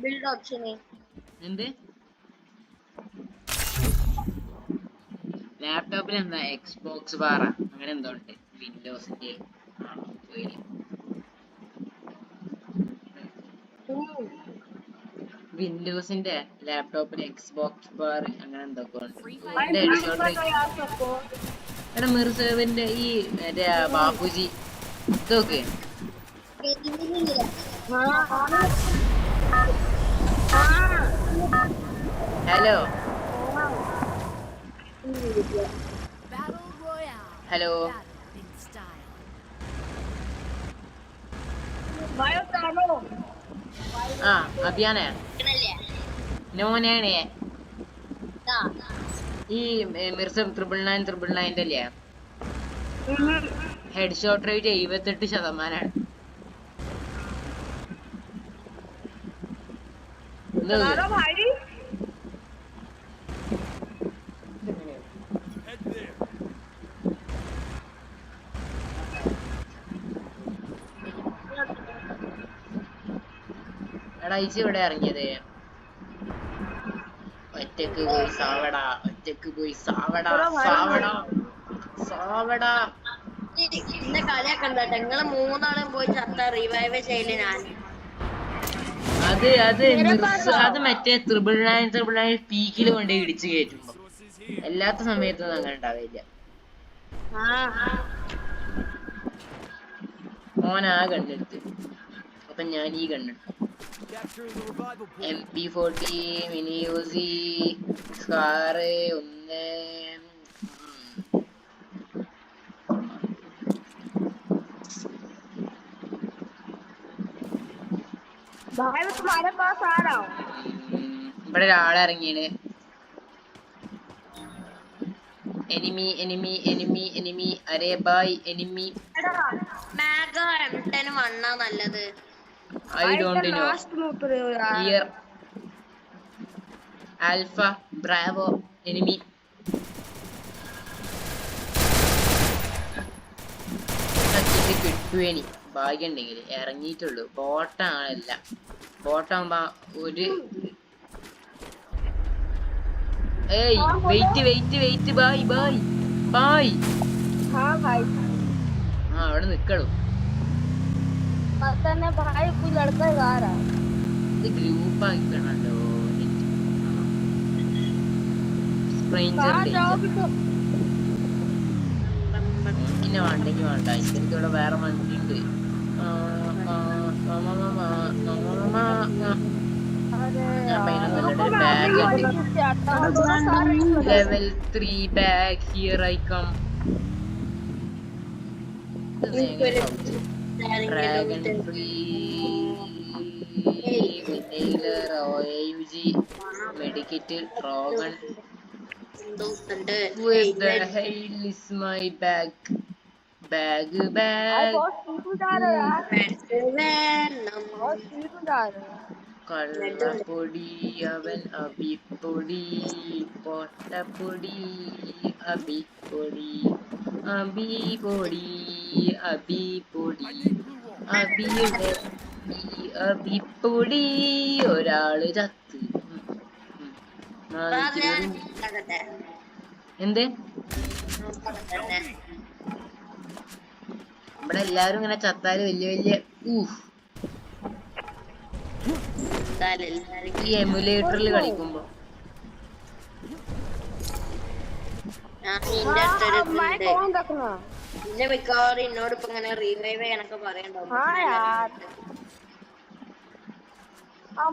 Build ഓപ്ഷന് എന്ത് ലാപ്ടോപ്പിൽ എന്താ എക്സ്ബോക്സ് ബാറ അങ്ങനെ എന്തോ ഉണ്ട് വിൻഡോസിന്റെ വിൻഡോസിന്റെ ലാപ്ടോപ്പിൽ എക്സ്ബോക്സ് ബാർ അങ്ങനെ എന്തൊക്കെ ഉണ്ട് എടാ മിർസേവിന്റെ ഈ മറ്റേ ബാപ്പുജി ഇതൊക്കെ ഹലോ ഹലോ ആ അഭിയാനെ നോനാണേ ഈ മിർസ 999 അല്ലേ ഹെഡ് ഷോട്ട് റേറ്റ് 78%. എടാ ഇജ് ഇവിടെ ഇറങ്ങിയത് ഒറ്റക്ക് പോയി സാവടാ ഇന്നെ കളിയാക്കണ്ട നിങ്ങള് മൂന്നാളും പോയി ചത്ത റിവൈവ് ചെയ്യല് ഞാൻ അത് മറ്റേ 999 പീക്കില് കൊണ്ട് ഇടിച്ചു കയറ്റുമ്പോ എല്ലാത്ത സമയത്തൊന്നും അങ്ങനെ ഉണ്ടാവില്ല. ഓൻ ആ കണ്ണെടുത്ത് അപ്പൊ ഞാൻ ഈ കണ്ണെടുത്തു. MP40 മിനി യൂസി സ്കാറ് 1 ഇവിടെ ഒരാളെ ഇറങ്ങിയാണ്. എനിമി അരേ ബായ് എനിമി. മാഗോ M10 വണ്ണാ നല്ലത്. I don't know. Here Alpha Bravo enemy. കിട്ടുവേനി ഭാഗ്യം ഉണ്ടെങ്കിൽ ഇറങ്ങിയിട്ടുള്ളൂ. ബോട്ടാണല്ല ബോട്ടാകുമ്പോ ഒരു ഏയ് വെയിറ്റ് ബായ് ആ അവിടെ നിക്കണു. ഇത് ഗ്രൂപ്പ് ആക്കണല്ലോ. പിന്നെ വേണ്ടെങ്കിൽ വേണ്ട. എനിക്കിവിടെ വേറെ വണ്ടി ഉണ്ട്. Level 3 bag. Here I come. Dragon free inhaler OAUG medikit Trogon. Where the hell is my bag? കള്ളപ്പൊടി അവൻ അബിപ്പൊടി പൊട്ടപ്പൊടി അബിപ്പൊടി അബിപ്പൊടി ഒരാള് ചത്ത്. എന്ത് ഇവിടെ എല്ലാരും ഇങ്ങനെ ചത്താല് വലിയ ഈ എമുലേറ്ററിൽ കളിക്കുമ്പോ മിക്കവാറും എന്നോട് ഇപ്പൊ ഇങ്ങനെ റീവൈവ് ചെയ്യാനൊക്കെ പറയണ്ടാവും.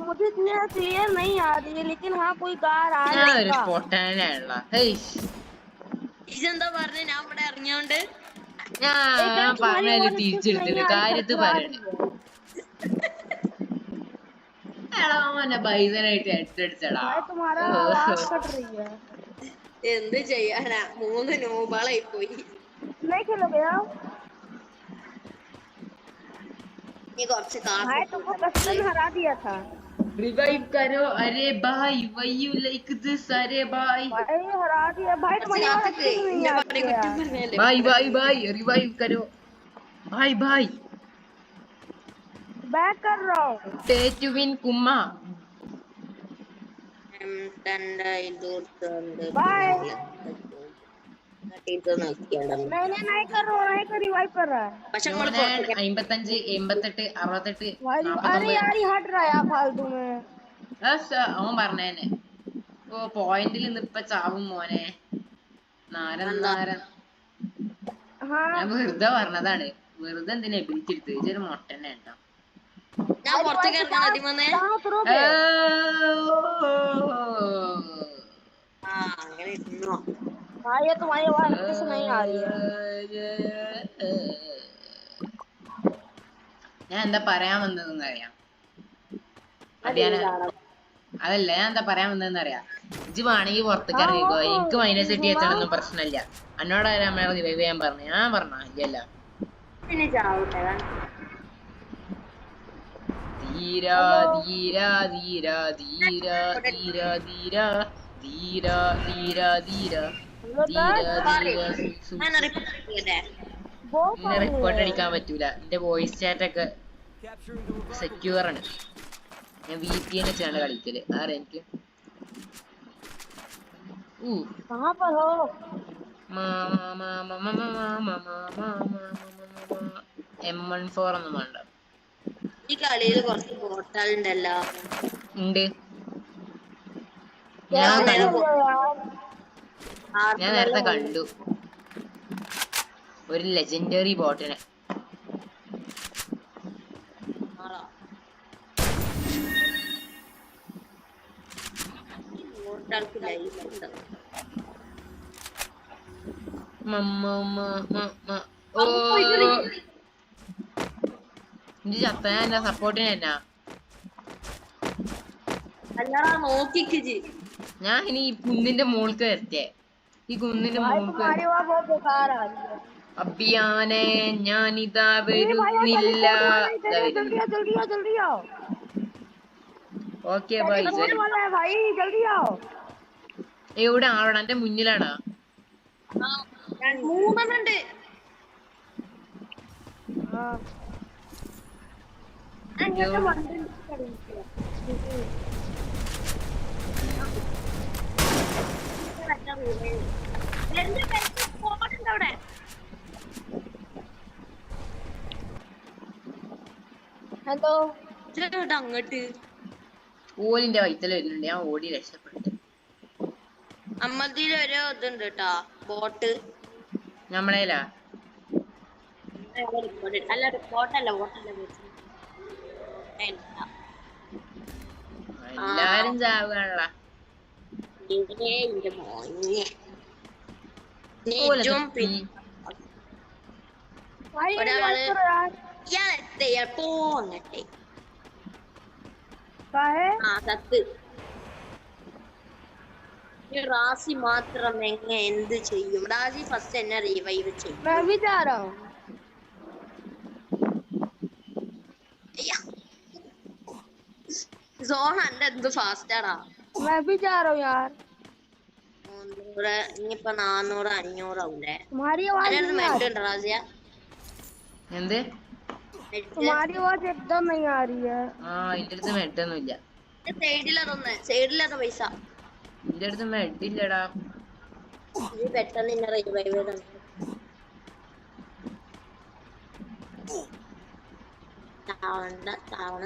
मुझे इतनी क्लियर नहीं आ रही है लेकिन हाँ कोई गा रहा है. ഒരു പൊട്ടാനുള്ള ഇതെന്താ പറഞ്ഞ ഞാൻ ഇവിടെ ഇറങ്ങിയോണ്ട് ഞാൻ പറഞ്ഞാലും തിരിച്ചെടുത്തില്ല. കാര്യത്ത് പറയണേ ബൈസനായിട്ട് അടിച്ചടിച്ചടാ. എന്ത് ചെയ്യാനാ 3 നോബാളായി പോയി. रिवाइव करो. अरे भाई why you like this? अरे भाई भाई रिवाइव करो भाई. बैक कर रहा हूँ Pay to win കുമ്മ. बाय ഇത് നോക്കിയാടാ. मैंने नहीं कर रहा हूँ नहीं कर रिवाइव कर रहा है പക്ഷെ നമ്മള് ഞാൻ 55, 88, 68, भाई अरे 49. यार ये हट रहा है यार फालतू में അവൻ പറഞ്ഞേനെ. ഓ പോയിന്റിൽ നിപ്പ ചാവും മോനെ. നാരൻ നാരൻ. हाँ ഞാൻ വെറുതെ പറഞ്ഞതാണ്. വെറുതെ എന്തിനാ എബിലിറ്റി ഇതൊരു മൊട്ടന്നെ കേട്ടോ. ഞാൻ പുറത്തേക്ക് ഇറങ്ങാൻ ആദ്യം വന്നേ. कहाँ उतरोगे ആ അങ്ങനെ ഇരുന്നോ. भाई ये तुम्हारी आवाज अच्छे से नहीं आ रही है ഞാൻ എന്താ പറയാൻ വന്നതെന്ന് അറിയാം. അതല്ല ഞാൻ എന്താ പറയാൻ വന്നതെന്ന് അറിയാം. ഇജ്ജ് വേണമെങ്കിൽ പുറത്തേക്ക് ഇറങ്ങിക്കോ. എനിക്ക് മൈനസ് കിട്ടി എത്തണൊന്നും പ്രശ്നമില്ല. എന്നോട് നമ്മളെ റിവൈവ് ചെയ്യാൻ പറഞ്ഞു. ഞാൻ പറഞ്ഞ ഇല്ലല്ലോ. പിന്നെ ചാവട്ടെ. ധീരാ ധീരാ ധീരാ ധീരാ ധീരാ ധീരാ ധീരാ ധീരാ ധീരാ ഞാൻ റിപ്പോർട്ട് ചെയ്യട്ടെ. എന്നെ റിപ്പോർട്ട് അടിക്കാൻ പറ്റൂല. എന്റെ വോയിസ് ചാറ്റ് ഒക്കെ സെക്യൂർ ആണ്. ഞാൻ VPN വെച്ചാണ് കളിക്കല്. ആരെ എനിക്ക് कहाँ पर हो M14 ഒന്നും വേണ്ട. ഈ കളിയിൽ കുറച്ച് പോർട്ടാലുണ്ടല്ലോ. ഉണ്ട്. ഞാൻ നേരത്തെ കണ്ടു ഒരു ലെജൻഡറി ബോട്ടിനെ. പോർട്ടാൾക്ക് ലൈഫ് ഉണ്ട്. ചത്തന സപ്പോർട്ടിന് എന്നാ അല്ലടാ നോക്കിക്ക്. ഞാൻ ഇനി ഈ കുന്നിന്റെ മോൾക്ക് വരട്ടെ. ഈ കുന്നിന്റെ മോൾക്ക് तुम्हारी आवाज बहुत बेकार आ रही है അഭിയാനെ ഞാനിതാ വരുന്നില്ല. जल्दी आओ ഓക്കെ ബൈ. भाई जल्दी आओ എവിടെ ആളാണ്? എന്റെ മുന്നിലാണോ? മൂന്നെണ്ണുണ്ട്. അവിടെ हेलो അങ്ങോട്ട് ഓലിന്റെ വൈത്തല വരുന്നുണ്ട്. ഞാൻ ഓടി രക്ഷപ്പെട്ടു. അമ്മതിൽ ഒരു ഇതുണ്ട് കേട്ടാ ബോട്ട്. നമ്മളേലാ അല്ല ബോട്ടല്ല എല്ലാരും ചാവുകയാണല്ല. ഒരാള് ഇയാളെത്തിയ പോങ്ങട്ടെ. ആ സത്ത് റാസി മാത്രം എന്ത് ചെയ്യും? റാസി ഫസ്റ്റ് എന്നെ റിവൈവ് ചെയ്യും. मैं भी जा रहा हूँ സോൺ എന്റെ എന്ത് ഫാസ്റ്റാടാ. मैं भी जा रहा हूँ यार 300 ഇനിയിപ്പൊ 400 500 ആവൂലേ? तुम्हारी आवाज മെഡ് ഉണ്ട് റാസിയ. എന്ത്? तुम्हारी आवाज एकदम नहीं आ रही है എന്റെ അടുത്ത് മെഡൊന്നും ഇല്ല. സൈഡിലത പൈസ എന്റെ അടുത്ത് മെഡില്ലടാ. നീ പെട്ടെന്ന് നിന്നെ റിവൈവ് ചെയ്ത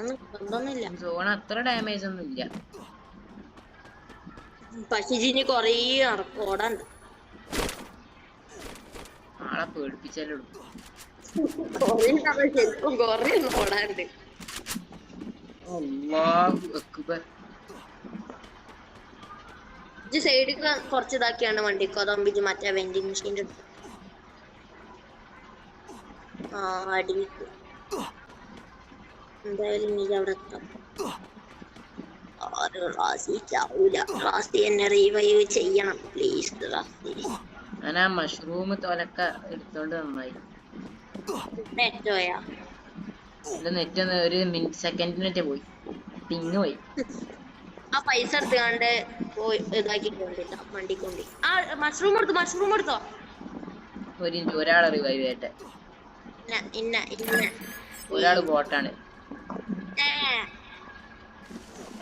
നിർബന്ധമൊന്നുമില്ല. സോൺ അത്ര ഡാമേജ് ഒന്നും ഇല്ല. പശുജിന് കൊറേ ഓടാണ്ട്. ആളെ പേടിപ്പിച്ചാലും ശരിക്കും കൊറേ ഓടാണ്ട്. അല്ലാഹു അക്ബർ. സൈഡിൽ കുറച്ച് ഇതാക്കിയാണ് വണ്ടിക്കോ തമ്പിച്ച് മറ്റേ വെൻഡിങ് മെഷീൻ്റെ അടിക്ക്. എന്തായാലും നീ അവിടെ എത്താം. റാസി ചാവൂല. റാസി എന്നെ റീവൈവ് ചെയ്യണം പ്ലീസ് റാസി. ഞാൻ ആ മഷ്റൂം തോലക്ക എടുത്തോണ്ട് നന്നായി. നെറ്റോയാ നെറ്റ് ഒരു മിനിറ്റ് സെക്കൻഡിനെറ്റ പോയി. പിങ് പോയി. ആ പൈസ എടുത്തുകൊണ്ട് ഇതാക്കിക്കൊണ്ടില്ല വണ്ടിക്കൊണ്ടി. ആ മഷ്റൂം എടുത്തോ. ഒരു ഒരാളെ റിവൈവ് ചെയ്യട്ടെ. ഇന്ന ഒരാള് ബോട്ടാണ്.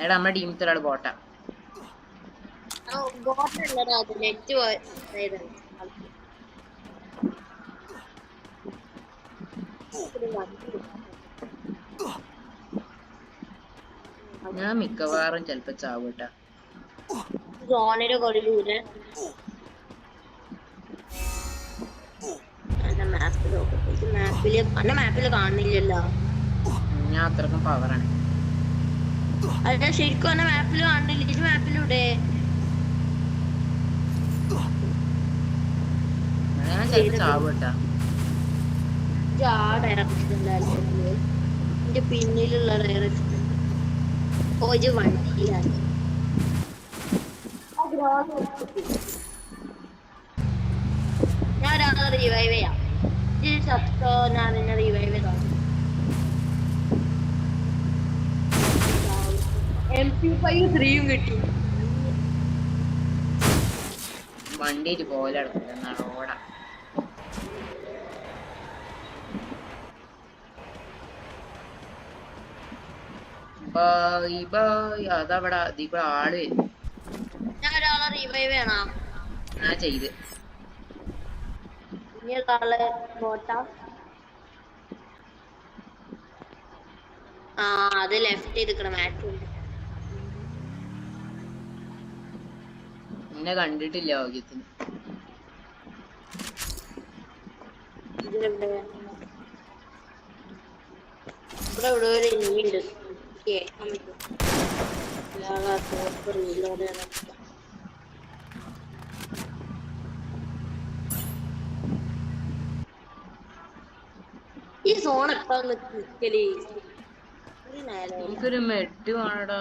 എടാ നമ്മുടെ ടീമത്തെ ഒരാൾ ബോട്ടാ. ബോട്ടല്ലടാ അത് നെറ്റ് പോയതാണ്. ഞാൻ മിക്കവാറും ചെലപ്പോ ചാവൂട്ടാ. സോണിന്റെ കൊടിലൂടെ മാപ്പില് കാണുന്നില്ലല്ലോ. ഞാൻ അത്രക്കും പവറാണ്. അല്ല ശരിക്കും എന്നെ മാപ്പില് കാണുന്നില്ല. ഇത് മാപ്പിലൂടെ ഞാൻ ചെലപ്പോ ചാവൂട്ടാ. ആ ഡയറക്ഷനിലല്ലേ എന്റെ പിന്നിലുള്ള ഡയറക്ഷൻ. ഒരു വണ്ടിയിലാണ്. ഞാൻ ഒരാളെ റിവൈവ് ചെയ്യാം. ഈ സത്തോ ഞാൻ നിന്നെ റിവൈവ് ചെയ്തോ. MP5 കിട്ടി. വണ്ടിയിട്ട് പോലെ നടക്കുന്നത് ഓടാ. അതവിടെ ഇതിപ്പോ ആള് വരും. ഞാൻ ഒരാളെ റിവൈവ് ചെയ്യണം. ഞാൻ ചെയ്ത്. ഇനി ഒരാളെ ബോട്ടാ. അത് ലെഫ്റ്റ് ചെയ്തിക്കണം. മാച്ച് എന്നെ കണ്ടിട്ടില്ല ഭാഗ്യത്തിന്. ഇതിലെവിടെ ഇവിടെ ഇവിടെ ഒരു ഇനിയുണ്ട്. കേൾക്കാൻ പറ്റും. ഈ സോൺ എപ്പോ നിക്കല്? എനിക്കൊരു മെഡ് വേണടാ.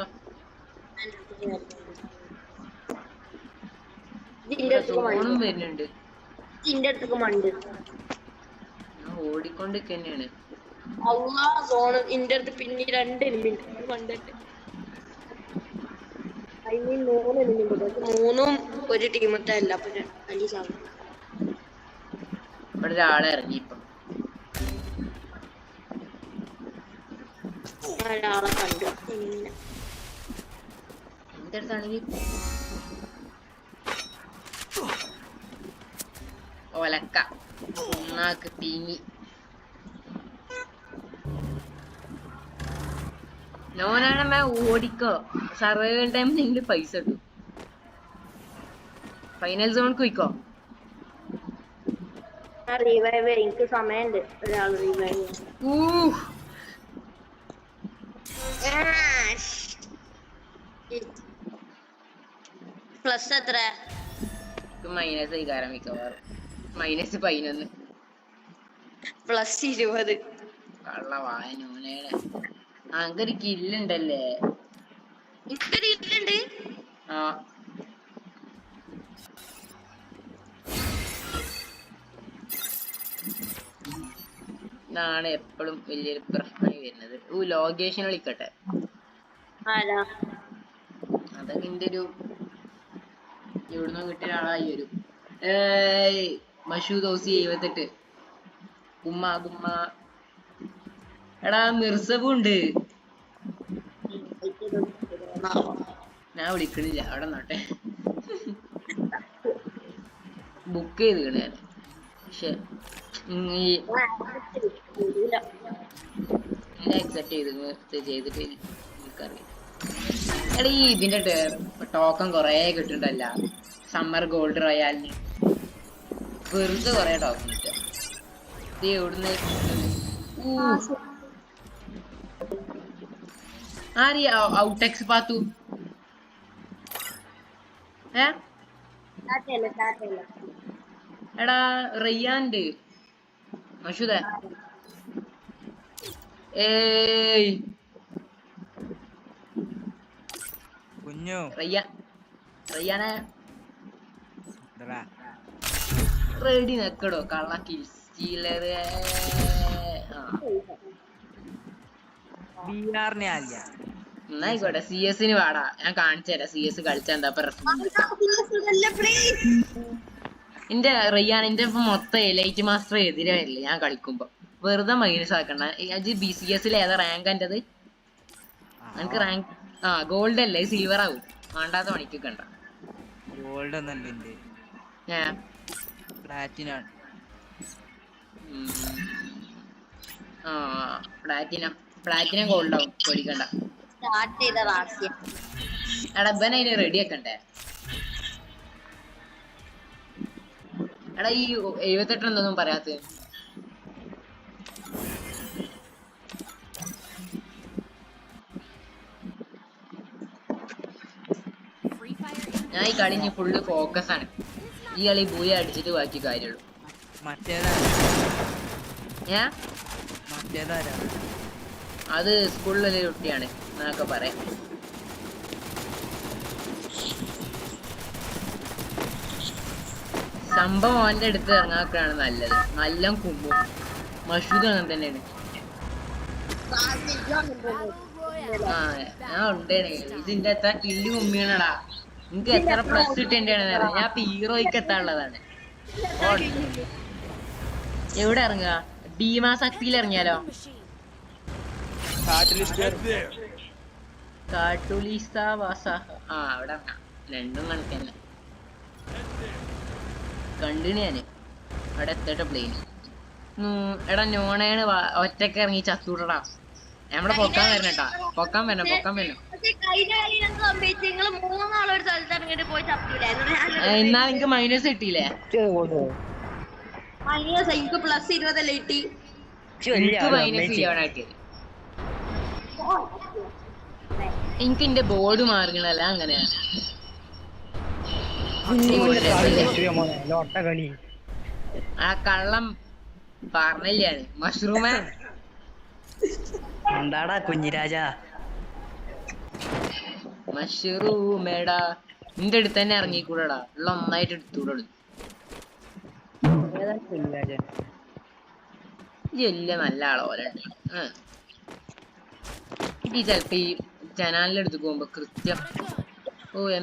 സോണും വരുന്നുണ്ട്. ഇതിന്റെ അടുത്തൊക്കെ മണ്ട്. ഞാൻ ഓടിക്കൊണ്ടൊക്കെ തന്നെയാണ്. അള്ളാ സോണ് ഇന്റെ അടുത്ത് പിന്നെ 2 എലിമിന്റ് കണ്ടിട്ട്. I mean 3 എലിമിന്റ്. 3ഉം ഒരു ടീമത്തെ അല്ല. അപ്പൊ വലിയ സാധനം. ഇവിടെ ഒരാളെ ഇറങ്ങി ഇപ്പൊ. ഒരാളെ കണ്ടു. എന്റെ അടുത്താണെങ്കിൽ ഒലക്ക ഒന്നാക്ക് തീങ്ങി. നോനാണമ്മ ഓടിക്കോ. സർവൈവൽ ടൈം നിങ്ങൾ പൈസ കിട്ടും. ഫൈനൽ സോണിക്ക് പോയിക്കോ. റിവൈവ് എനിക്ക് സമയമുണ്ട്. ഒരാൾ റിവൈവ് പ്ലസ് എത്ര? മൈനസ് വികാരം മിക്കവാറും -11 പ്ലസ് 20. കള്ള വായനൂനേടെ അങ്ങൊരു കില്ലുണ്ടല്ലേ. എനിക്കൊരില്ലുണ്ട്. ആ ഇതാണ് എപ്പോഴും വലിയൊരു പ്രശ്നമായി വരുന്നത്. ലൊക്കേഷൻ വിളിക്കട്ടെ. അതൊക്കെ എന്റെ ഒരു എവിടുന്നോ കിട്ടിയ ആളായി വരും. മഷൂദ് ഓസി 78 ഗുമ്മ ഗുമ്മ. എടാ മിർസബുണ്ട്. ഞാൻ വിളിക്കണില്ല. അവിടെ നോട്ടെ. ബുക്ക് ചെയ്ത് ഞാൻ. പക്ഷെ അക്സെപ്റ്റ് ചെയ്തിട്ട് എനിക്കറിയാം. എടാ ഈ ഇതിന്റെ ടോക്കൺ കൊറേ കിട്ടുന്നുണ്ടല്ല. സമ്മർ ഗോൾഡ് റോയാലിന് വെറുതെ കൊറേ ടോക്കൺ കിട്ടുക. ഇത് എവിടുന്ന് ആര് ഔട്ടെക്സ് പാത്തു? എടാ റയ്യാൻണ്ട്. മഷൂദ റയ്യാനെ റെഡി നിക്കടോ കള്ള കില്ലറ്. എന്നായിക്കോട്ടെ. CS വാടാ, ഞാൻ കാണിച്ചു തരാം. CS കളിച്ചാ എന്താ പ്രശ്നം. എന്റെ റയ്യാൻ എന്റെ മൊത്തം എലൈറ്റ് മാസ്റ്റർ എതിരായില്ലേ ഞാൻ കളിക്കുമ്പോ. വെറുതെ മൈനസ് ആക്കണ്ട. BCS ഏതാ റാങ്ക് എന്റത്? എനിക്ക് റാങ്ക് ഗോൾഡ് അല്ലേ സിൽവർ ആവും വേണ്ടാത്ത പണിക്കൊക്കെ ഉണ്ട ഗോൾഡ് ഒന്നല്ല എന്റെ ഞാൻ പ്ലാറ്റിനാണ്. പ്ലാറ്റിനം ഗോൾഡ് ആവും പേടിക്കണ്ട. സ്റ്റാർട്ട് ചെയ്ത റാസ്യം എടാ ഇവൻ അതിന് റെഡി ആക്കണ്ടേ? എടാ ഈ 78 എന്തൊന്നും പറയാത്ത ഞാൻ ഈ കളി ഇനി ഫുള്ള് ഫോക്കസ് ആണ്. ഈ കളി ബൂയ അടിച്ചിട്ട് ബാക്കി കാര്യമുള്ളൂ. മറ്റേതാരാ അത് സ്കൂളിലൊരു കുട്ടിയാണ് എന്നൊക്കെ പറയാം. സംഭവം അവന്റെ അടുത്ത് ഇറങ്ങാക്കാണ് നല്ലത്. നല്ല കുമ്പും മഷൂദ് അങ്ങനെ തന്നെയാണ്. ഞാൻ ഉണ്ടേണേ ഇതിന്റെ എത്ര കില്ല് കുമ്മിയാണടാ. നിനക്ക് എത്ര പ്ലസ് കിട്ടേണ്ടതാണ്. ഞാൻ ഇപ്പൊ ഹീറോയ്ക്ക് എത്താനുള്ളതാണ്. എവിടെ ഇറങ്ങുക? ഡീമാ ശക്തിയിൽ ഇറങ്ങിയാലോ? അവിടെ ഇറങ്ങാം. രണ്ടും കണക്കന്നെ കണ്ടിന് ഞാന്. അവിടെ എത്തട്ടെ പ്ലെയിന്. എടാ നോണയാണ് ഒറ്റക്ക് ഇറങ്ങി ചത്തൂടടാ. നമ്മളെ പൊക്കാൻ വരണട്ടാ. പൊക്കാൻ വരണം. എന്നാ നിങ്ങക്ക് മൈനസ് കിട്ടിയില്ലേ? എനിക്ക് പ്ലസ് 20 കിട്ടി. എനിക്ക് മൈനസ് ചെയ്യണ കിട്ടിയത്. എനിക്ക് എന്റെ ബോർഡ് മാറുന്നല്ല അങ്ങനെയാ. ആ കള്ളം പറഞ്ഞില്ലാണ് മഷ്റൂമേ. എന്താടാ കുഞ്ഞിരാജ മഷ്റൂമേടാ നിന്റെ അടുത്ത് തന്നെ ഇറങ്ങിക്കൂടാ. ഉള്ള ഒന്നായിട്ട് എടുത്തുകൂട. ഇല്ല നല്ല ആളോ പോലുണ്ട്. ഇത് ചെലപ്പോ ഈ ചാനലിലെടുത്ത് പോകുമ്പോ കൃത്യം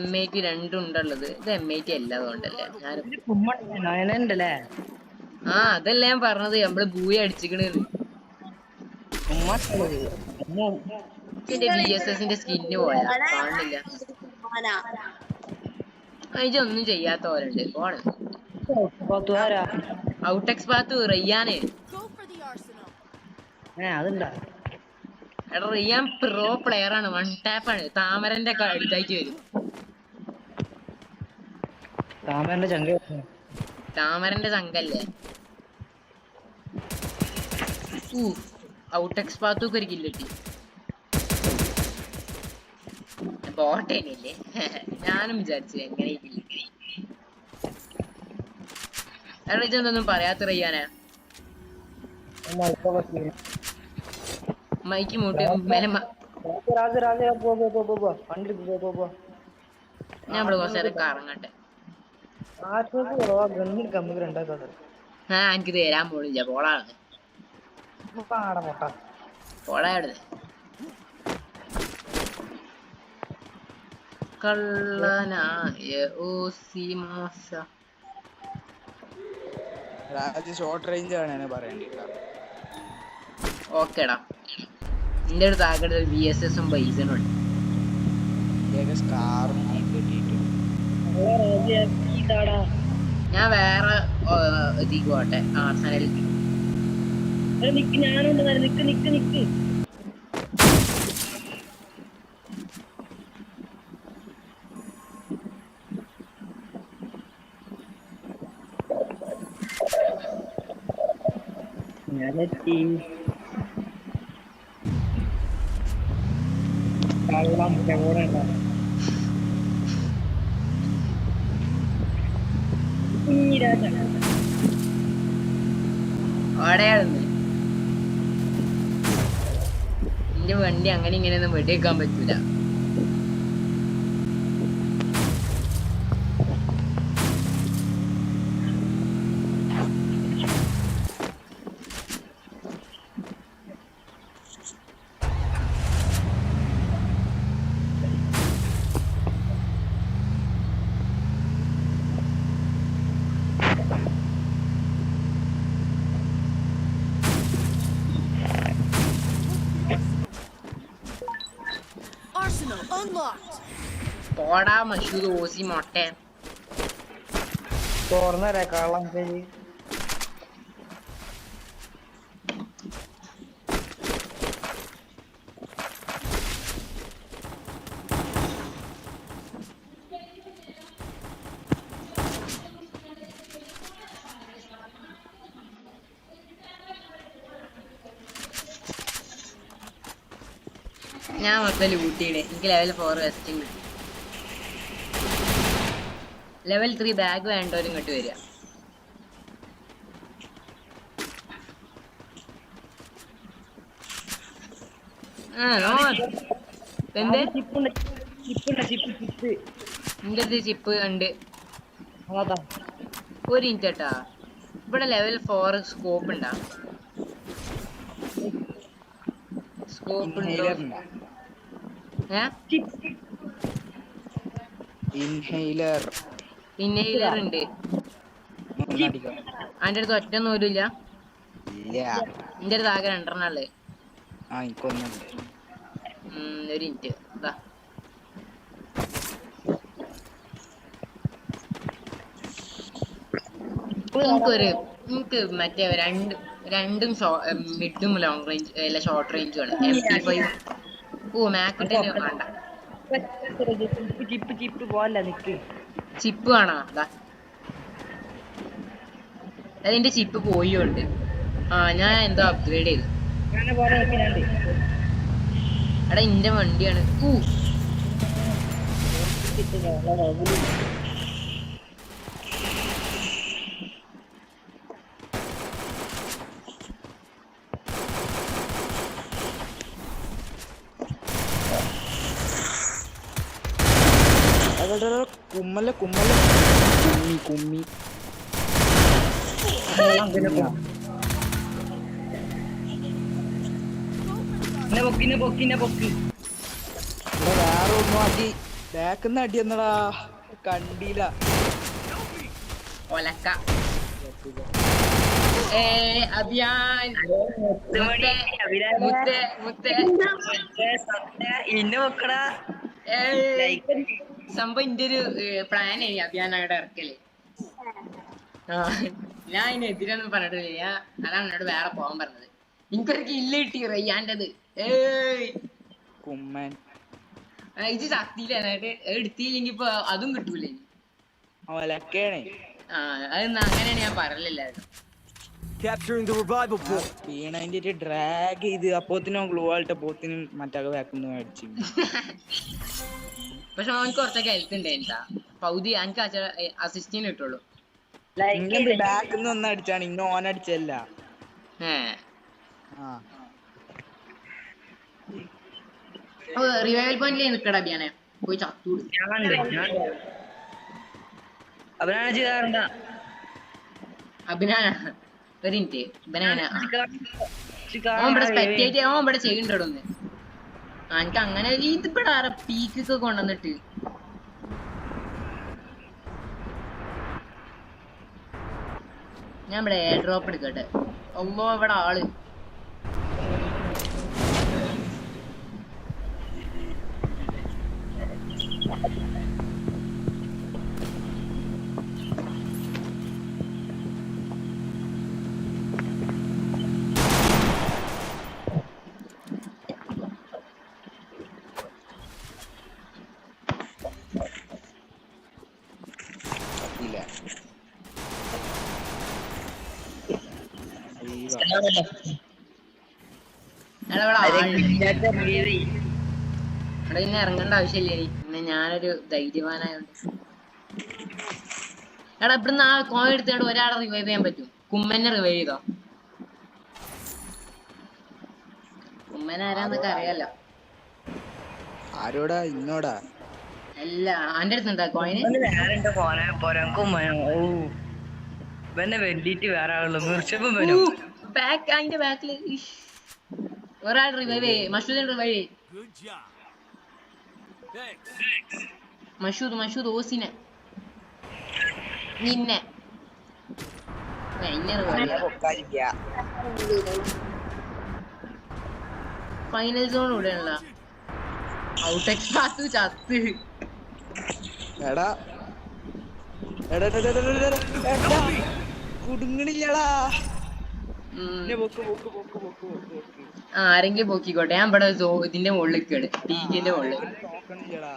M80 രണ്ടും ഉണ്ടുള്ളത്. ഇത് M80 അല്ല അതുകൊണ്ടല്ലേ അതല്ല ഞാൻ പറഞ്ഞത്. നമ്മള് ബൂയ അടിച്ചിക്കണ്. എന്റെ VSSന്റെ സ്കിന്ന് പോയാ കാണുന്നില്ല. ഇതൊന്നും ചെയ്യാത്ത പോലുണ്ട്. പോണ് ഔട്ടെക്സ് പാത്ത് റയ്യാന്. എടാ റയ്യാൻ പ്രോ പ്ലെയർ ആണ്. 1 ടാപ്പ് ആണ്. താമരന്റെ അടുത്തായിട്ട് വരും. താമരന്റെ ചങ്കല്ലേ. ഔട്ടെക്സ് പാത്തൊക്കെ ഒരു കില്ല് കിട്ടി. ബോട്ടേനില്ലേ? ഞാനും വിചാരിച്ചു എങ്ങനെ കില്ല് കിട്ടി. എടാ ഇതൊന്നും പറയാത്ത റയ്യാനാ. മൈക്ക് മൂട്ടി മേലെ ഞാൻ ഇവിടെ കുറച്ച് നേരം കറങ്ങട്ടെ. എനിക്ക് തരാൻ പോണില്ല. പോളാണ് പോളാണ് കള്ളനായ ഓസിമാഷ. ഷോർട്ട് റേഞ്ച് ആണ് പറയണ്ടില്ല. ഓക്കേടാ നിന്റെ അടുത്ത് ആകെ VSSഉം ബൈസനും ഉണ്ട്. ഞാൻ വേറെ ഇതിക്ക് പോട്ടെ. ആർസനലിൽ അവിടെയാണെന്ന്. എന്റെ വണ്ടി അങ്ങനെ ഇങ്ങനെയൊന്നും വെടിവെക്കാൻ പറ്റൂല. Arsenal unlocked. പോടാ മഷൂദ് ഓസി മൊട്ട. തുറന്നരാ കള്ളം ശരി. ഞാൻ മൊത്തം ലൂട്ടിയിടെ. എനിക്ക് ലെവൽ 4 വെസ്റ്റിംഗ് കിട്ടി. ലെവൽ 3 ബാഗ് വേണ്ടവരും ഇങ്ങോട്ട് വരിക. എന്റെ ചിപ്പ് ഉണ്ട്. ഒരു മിനിറ്റ് കേട്ടാ. ഇവിടെ ലെവൽ 4 സ്കോപ്പ് ഉണ്ടാ? സ്കോപ്പ് ഉണ്ടോ? ഇൻഹെയിലർ ഇൻഹെയിലർ ഉണ്ട്. അതിന്റെ അടുത്ത് ഒറ്റ നൂലില്ല. എന്റെ അടുത്ത് ആകെ 2 ഉള്ളേ. ഒരു മിനിറ്റ്. എനിക്ക് മറ്റേ രണ്ടും മിഡും ലോങ് റേഞ്ച് അല്ല ഷോർട്ട് റേഞ്ചും ആണ്. MP5. ഓ മാക്ക് വേണ്ട. ചിപ്പ് വേണോ? അതിന്റെ ചിപ്പ് പോയിട്ടുണ്ട്. ഞാൻ എന്തോ അപ്ഗ്രേഡ് ചെയ്തു. എടാ ഇന്റെ വണ്ടിയാണ്. കുമ്മല്ല കുമ്മി വേറെ ഒന്നും അടി ബാക്കിന്ന് അടി എന്നടാ കണ്ടില്ല. ഒലക്ക അഭിയാൻ സംഭവം ഇന്റെ ഒരു പ്ലാൻ ആയി അഭിയാൻ അവിടെ ഇറക്കല്. ഞാൻ അതിനെതിരൊന്നും പറഞ്ഞിട്ടില്ല. അതാണ് എന്നോട് വേറെ പോകാൻ പറഞ്ഞത്. എനിക്കൊരു കില്ല് കിട്ടി റയ്യാൻ്റെത്. ഇത് ശക്തിയിലായിട്ട് എടുത്തില്ലെങ്കിൽ ഇപ്പൊ അതും കിട്ടൂലേ. അതെന്നാ അങ്ങനെയാണ് ഞാൻ പറയലില്ലായിരുന്നു. ഡ്രാഗ് ചെയ്ത് അപ്പോത്തിനും ഗ്ലൂ ആയിട്ട് പോത്തിനും മറ്റേ ബാക്കിന്ന് മേടിച്ചു. പക്ഷെ അവനക്ക് കുറച്ചൊക്കെ ഹെൽത്ത് ഉണ്ടായിട്ടാ. പൗതി എനിക്ക് അസിസ്റ്റിന് കിട്ടുള്ളൂ. ബാക്കിന്ന് ഒന്ന് അടിച്ചാണ് ഇന്ന് ഓൻ അടിച്ചല്ല. റിവൈവൽ പോയിന്റിൽ നിൽക്കടാ അഭിയാനെ. പോയി ചത്തൂട്. അഭിനാന ഒരു മിനിറ്റ്. ഓൻ ഇവിടെ സ്പെക്ടേറ്റ് ഓൻ ഇവിടെ ചെയ്യണ്ടോന്ന്. എനിക്ക് അങ്ങനെ ഇതിപ്പോ ആരാ പീക്കൊക്കെ കൊണ്ടുവന്നിട്ട്. ഞാൻ ഇവിടെ എയർ ഡ്രോപ്പ് എടുക്കട്ടെ. ഒന്നോ ഇവിടെ ആള് ഇവിടെ പിന്നെ ഇറങ്ങേണ്ട ആവശ്യമില്ലേ. പിന്നെ ഞാനൊരു ധൈര്യവാനായോണ്ട്. എടാ ഇവിടുന്ന് ആ കോൺ എടുത്തോണ്ട് ഒരാളെ റിവൈവ് ചെയ്യാൻ പറ്റും. കുമ്മനെ റിവൈവ് ചെയ്തോ. കുമ്മൻ ആരാന്നൊക്കെ അറിയാലോ. ആരോടാ? ഇന്നോടാ? അല്ല അന്റെ അടുത്തുണ്ടാ കോയിന്? വേണ്ടിട്ട് വേറെ ആളുള്ളൂ. അതിന്റെ ബാക്കില് ഒരാൾ റിവൈവ് ചെയ്യേ. മഷൂദ് റിവൈവ് ചെയ്യേ. മഷൂദ് ഓസിനെ നിന്നെ ഫൈനൽ സോൺ ഇവിടെയുള്ള ഔട്ട് എക്സ്പാത്ത് ചത്ത്. എടാ എടാ എടാ, എടാ, എടാ, എടാ, എടാ. കുടുങ്ങണില്ലടാ. ആരെങ്കിലും പൊക്കിക്കോട്ടെ. ഞാൻ ഇവിടെ ഇതിന്റെ മുകളിൽ കേട്, ടീക്കിന്റെ മുകളിൽ. നോക്കണില്ലടാ.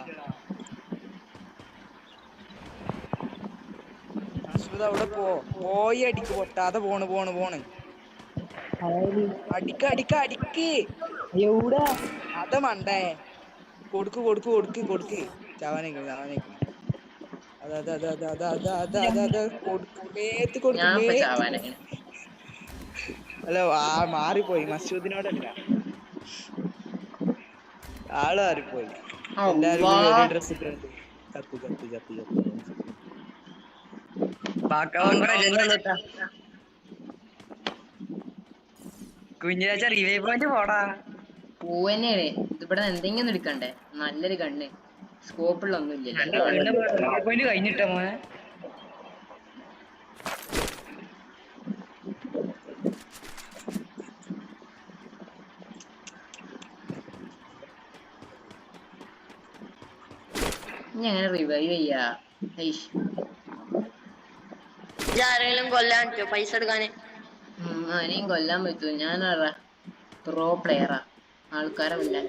അശ്വത അവിടെ പോയി അടിക്ക്, പൊട്ടാതെ പോണ്. അടിക്ക് എവിടെ അത മണ്ടേ. കൊടുക്ക് ചാവാനേക്ക്. ഞാൻ ഇപ്പൊ ചാവാനാണ്. അല്ല മാറിപ്പോയി. മസൂദിനോടല്ല, ആള് മാറിപ്പോയി. എല്ലാരും ഡ്രസ് ഇട്ടുണ്ട്. ചത്ത് കുഞ്ഞാച്ച റിവൈവ് പോയിന്റ് പോടാ. പൂവന്നെയാണ്. ഇതിവിടെ എന്തെങ്കിലും എടുക്കണ്ടേ? നല്ലൊരു കണ്ണ്, സ്കോപ്പുള്ള ഒന്നും ഇല്ലല്ലോ. റിവൈവ് പോയിന്റ് കഴിഞ്ഞിട്ടോ മോനെ. ഇനി എങ്ങനെ റിവൈവ് ചെയ്യാ? ആരെങ്കിലും കൊല്ലാൻ പറ്റുമോ പൈസ എടുക്കാന്? ആരെയും കൊല്ലാൻ പറ്റുമോ? ഞാനാ പ്രോ പ്ലെയറാ, ആൾക്കാരെ കൊല്ലാൻ.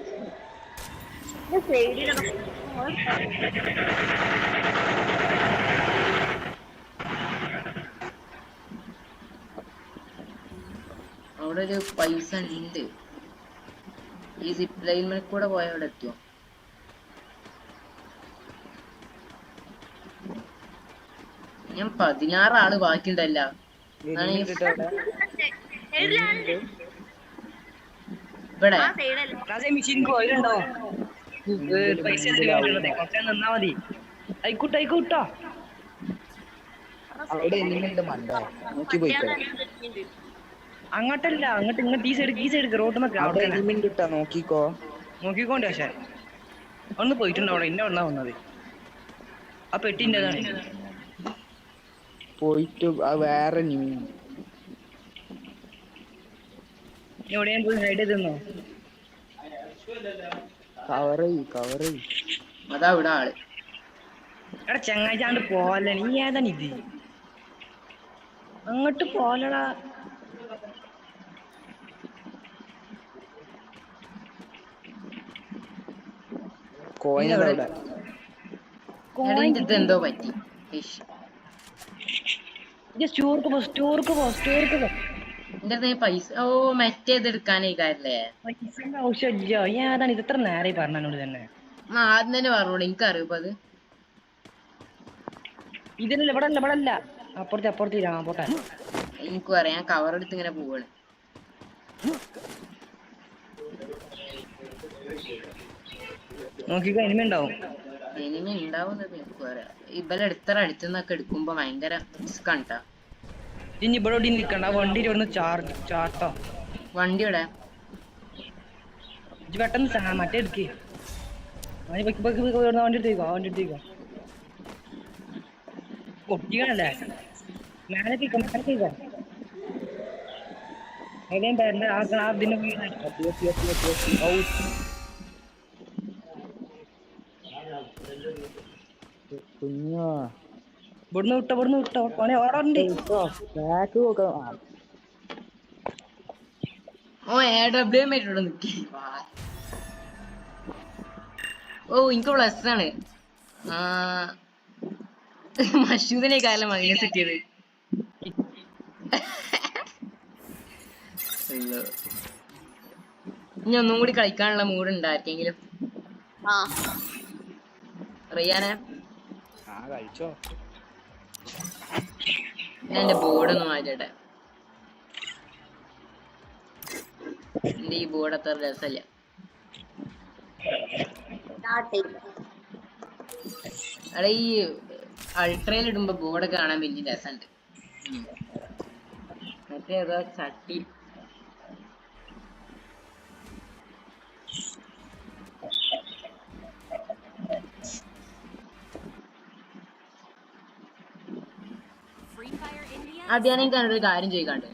അവിടെ ഒരു പൈസ ഉണ്ട്. ഈ സിപ്പ് ലൈനിൽ കൂടെ പോയ അവിടെ എത്തുമോ? ഞാൻ 16 ആള് ബാക്കിയുണ്ടല്ല. ഇവിടെ മെഷീൻ പോയിട്ടുണ്ടോ? പൈസ നിന്നാ മതി. ആയിക്കോട്ടോ. അങ്ങോട്ടല്ല, അങ്ങോട്ട് ഈ സൈഡ് റോഡ് നോക്കിക്കോണ്ട്. പക്ഷെ ഒന്ന് പോയിട്ടുണ്ട് അവിടെ. ഇന്ന ഒന്നാ വന്നത് ആ പെട്ടിൻ്റെതാണ്. പോയിട്ട് വേറെ എവിടെയും പോയി ഹൈഡ് ചെയ്തെന്നോ? കവർ അതാ ഇവിടെ ആള്. എടാ ചങ്ങാച്ചാണ്ട് പോവല്ലേ, നീ ഏതാണ് ഇത്? അങ്ങോട്ട് പോലടാ. എന്തോ പറ്റി. സ്റ്റോർക്ക് പോ. എന്റെ പൈസ മറ്റേതെടുക്കാനേക്കാരല്ലേ? പൈസന്റെ ആവശ്യമില്ല. ഏതാണ് ഇത്? എത്ര നേരം പറഞ്ഞോട് തന്നെ. ആദ്യം തന്നെ പറഞ്ഞോളൂ, എനിക്കറിയിപ്പോ അത്. ഇതിനല്ല, ഇവിടെ അല്ല. അപ്പുറത്ത് പോട്ടെ. എനിക്കും അറിയാം. ഞാൻ കവർ എടുത്ത് ഇങ്ങനെ പോവാണ്. നോക്കിക്കോ, ഇനിമ ഉണ്ടാവും. എനിമി ഉണ്ടാവുന്നത് എനിക്കും അറിയാം. ഇവലെ എടുത്തറ അടിച്ചെന്നൊക്കെ എടുക്കുമ്പോ ഭയങ്കര റിസ്ക് ആണ്. ഇനി ഇവിടെ നിൽക്കണ്ട. വണ്ടി ചാട്ടോ. വണ്ടി ഇവിടെ പെട്ടെന്ന് മറ്റേ എടുക്കേ. വണ്ടി എടുത്തേക്കോ. പൊട്ടിക്കണല്ലേ? മേലേക്കോ. എവിടെയും പേരന്റെ ഇതിന് ഇവിടുന്ന് വിട്ടോ. ഓടുണ്ട്. നിക്കി. എനിക്ക് പ്ലസ് ആണ്. മഷൂദിനെ കാലം മൈനസ് കിട്ടിയത്. ഇനി ഒന്നും കൂടി കളിക്കാനുള്ള മൂഡ് ഉണ്ടായിരിക്കെങ്കിലും. റിയാനെ ഞാൻ എന്റെ ബോർഡൊന്ന് മാറ്റട്ടെ. എന്റെ ഈ ബോർഡ് അത്ര രസമല്ല. അവിടെ ഈ അൾട്രയിൽ ഇടുമ്പോ ബോർഡ് കാണാൻ വലിയ രസമുണ്ട്. മറ്റേ ഏതോ ചട്ടി. അത് ഞാൻ ഒരു കാര്യം ചോദിക്കാണ്ട്.